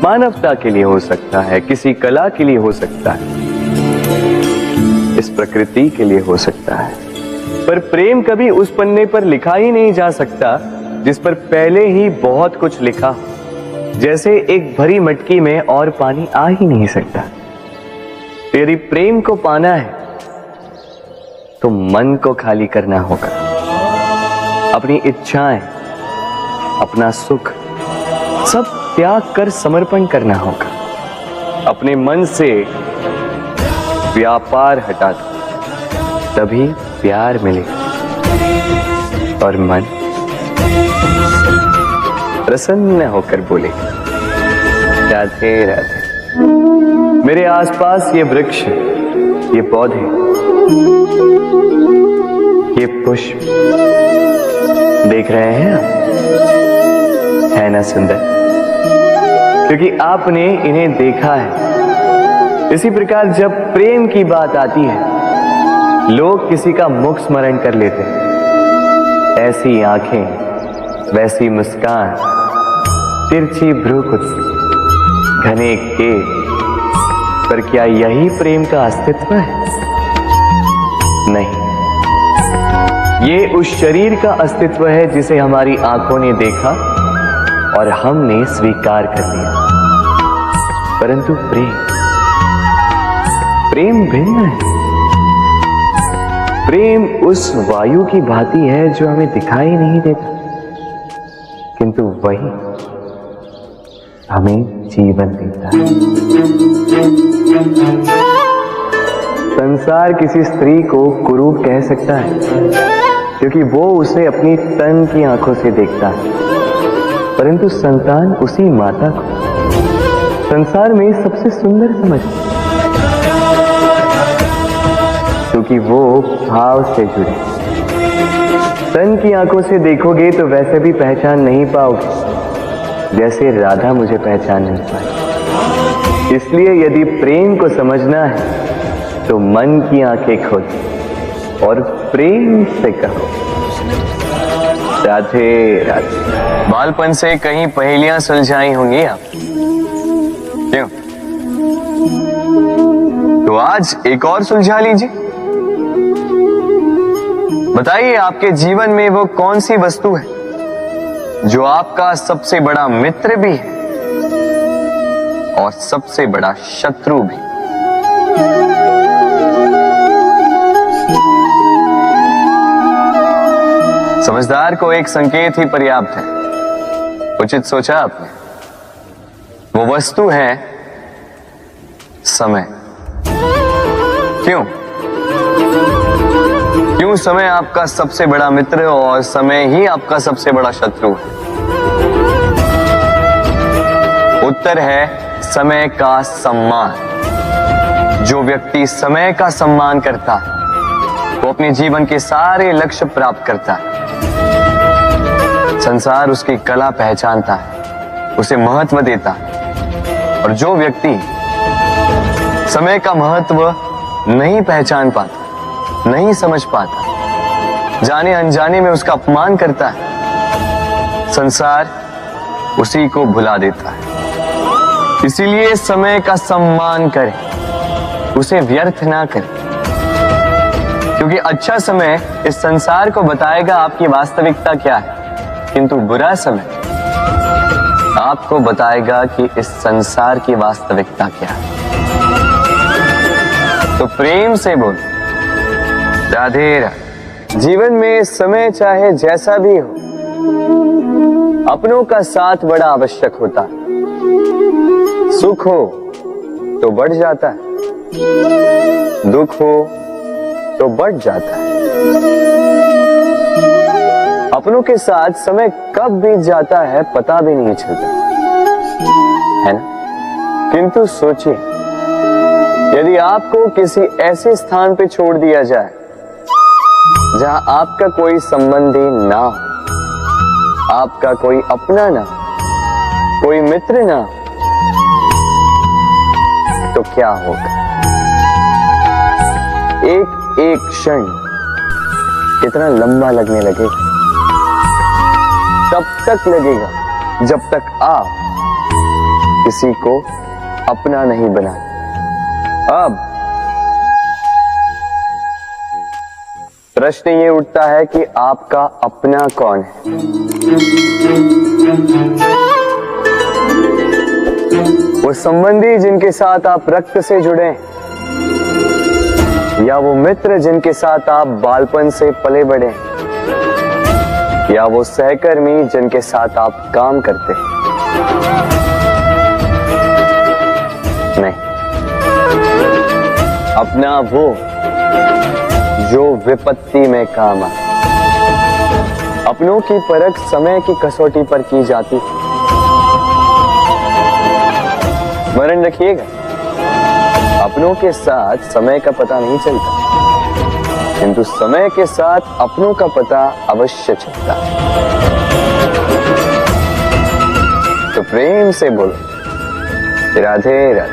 मानवता के लिए हो सकता है, किसी कला के लिए हो सकता है, इस प्रकृति के लिए हो सकता है। पर प्रेम कभी उस पन्ने पर लिखा ही नहीं जा सकता जिस पर पहले ही बहुत कुछ लिखा हो। जैसे एक भरी मटकी में और पानी आ ही नहीं सकता। यदि प्रेम को पाना है तो मन को खाली करना होगा। अपनी इच्छाएं, अपना सुख सब त्याग कर समर्पण करना होगा। अपने मन से व्यापार हटा दो, तभी प्यार मिलेगा और मन प्रसन्न होकर बोलेगा राधे राधे। मेरे आसपास ये वृक्ष, ये पौधे, ये पुष्प देख रहे हैं आप? है ना सुंदर? क्योंकि आपने इन्हें देखा है। इसी प्रकार जब प्रेम की बात आती है लोग किसी का मुख स्मरण कर लेते हैं। ऐसी आंखें, वैसी मुस्कान, तिरछी भ्रूकुटी, घने केश, पर क्या यही प्रेम का अस्तित्व है? नहीं, ये उस शरीर का अस्तित्व है जिसे हमारी आंखों ने देखा और हमने स्वीकार कर लिया। परंतु प्रेम भिन्न है। प्रेम उस वायु की भांति है जो हमें दिखाई नहीं देता, किंतु वही हमें जीवन देता है। संसार किसी स्त्री को कुरूप कह सकता है क्योंकि वो उसे अपनी तन की आंखों से देखता है, परंतु संतान उसी माता को संसार में सबसे सुंदर समझता है क्योंकि वो भाव से जुड़े। तन की आंखों से देखोगे तो वैसे भी पहचान नहीं पाओगे जैसे राधा मुझे पहचान नहीं पाई। इसलिए यदि प्रेम को समझना है तो मन की आंखें खोलो और प्रेम से कहो राधे राधे। बालपन से कहीं पहेलियां सुलझाई होंगी आप, क्यों? तो आज एक और सुलझा लीजिए। बताइए आपके जीवन में वो कौन सी वस्तु है जो आपका सबसे बड़ा मित्र भी है और सबसे बड़ा शत्रु भी? समझदार को एक संकेत ही पर्याप्त है। उचित सोचा आपने। वो वस्तु है समय। क्यों समय आपका सबसे बड़ा मित्र और समय ही आपका सबसे बड़ा शत्रु है? उत्तर है समय का सम्मान। जो व्यक्ति समय का सम्मान करता है वो अपने जीवन के सारे लक्ष्य प्राप्त करता है। संसार उसकी कला पहचानता है, उसे महत्व देता है। और जो व्यक्ति समय का महत्व नहीं पहचान पाता, नहीं समझ पाता, जाने अनजाने में उसका अपमान करता है, संसार उसी को भुला देता है। इसीलिए समय का सम्मान करें, उसे व्यर्थ ना करें, क्योंकि अच्छा समय इस संसार को बताएगा आपकी वास्तविकता क्या है, किंतु बुरा समय आपको बताएगा कि इस संसार की वास्तविकता क्या है। तो प्रेम से बोल राधे राधे। जीवन में समय चाहे जैसा भी हो, अपनों का साथ बड़ा आवश्यक होता है। सुख हो तो बढ़ जाता है, दुख हो तो बढ़ जाता है। अपनों के साथ समय कब बीत जाता है पता भी नहीं चलता, है ना? किंतु सोचिए, यदि आपको किसी ऐसे स्थान पे छोड़ दिया जाए जहां आपका कोई संबंधी ना हो, आपका कोई अपना ना, कोई मित्र ना, तो क्या होगा? एक एक क्षण कितना लंबा लगने लगेगा। तब तक लगेगा जब तक आप किसी को अपना नहीं बनाते। अब प्रश्न ये उठता है कि आपका अपना कौन है? वो संबंधी जिनके साथ आप रक्त से जुड़े, या वो मित्र जिनके साथ आप बालपन से पले बढ़े, या वो सहकर्मी जिनके साथ आप काम करते हैं? नहीं, अपना वो जो विपत्ति में काम आए। अपनों की परख समय की कसौटी पर की जाती। स्मरण रखिएगा, अपनों के साथ समय का पता नहीं चलता, किंतु समय के साथ अपनों का पता अवश्य चलता है। तो प्रेम से बोलो राधे राधे।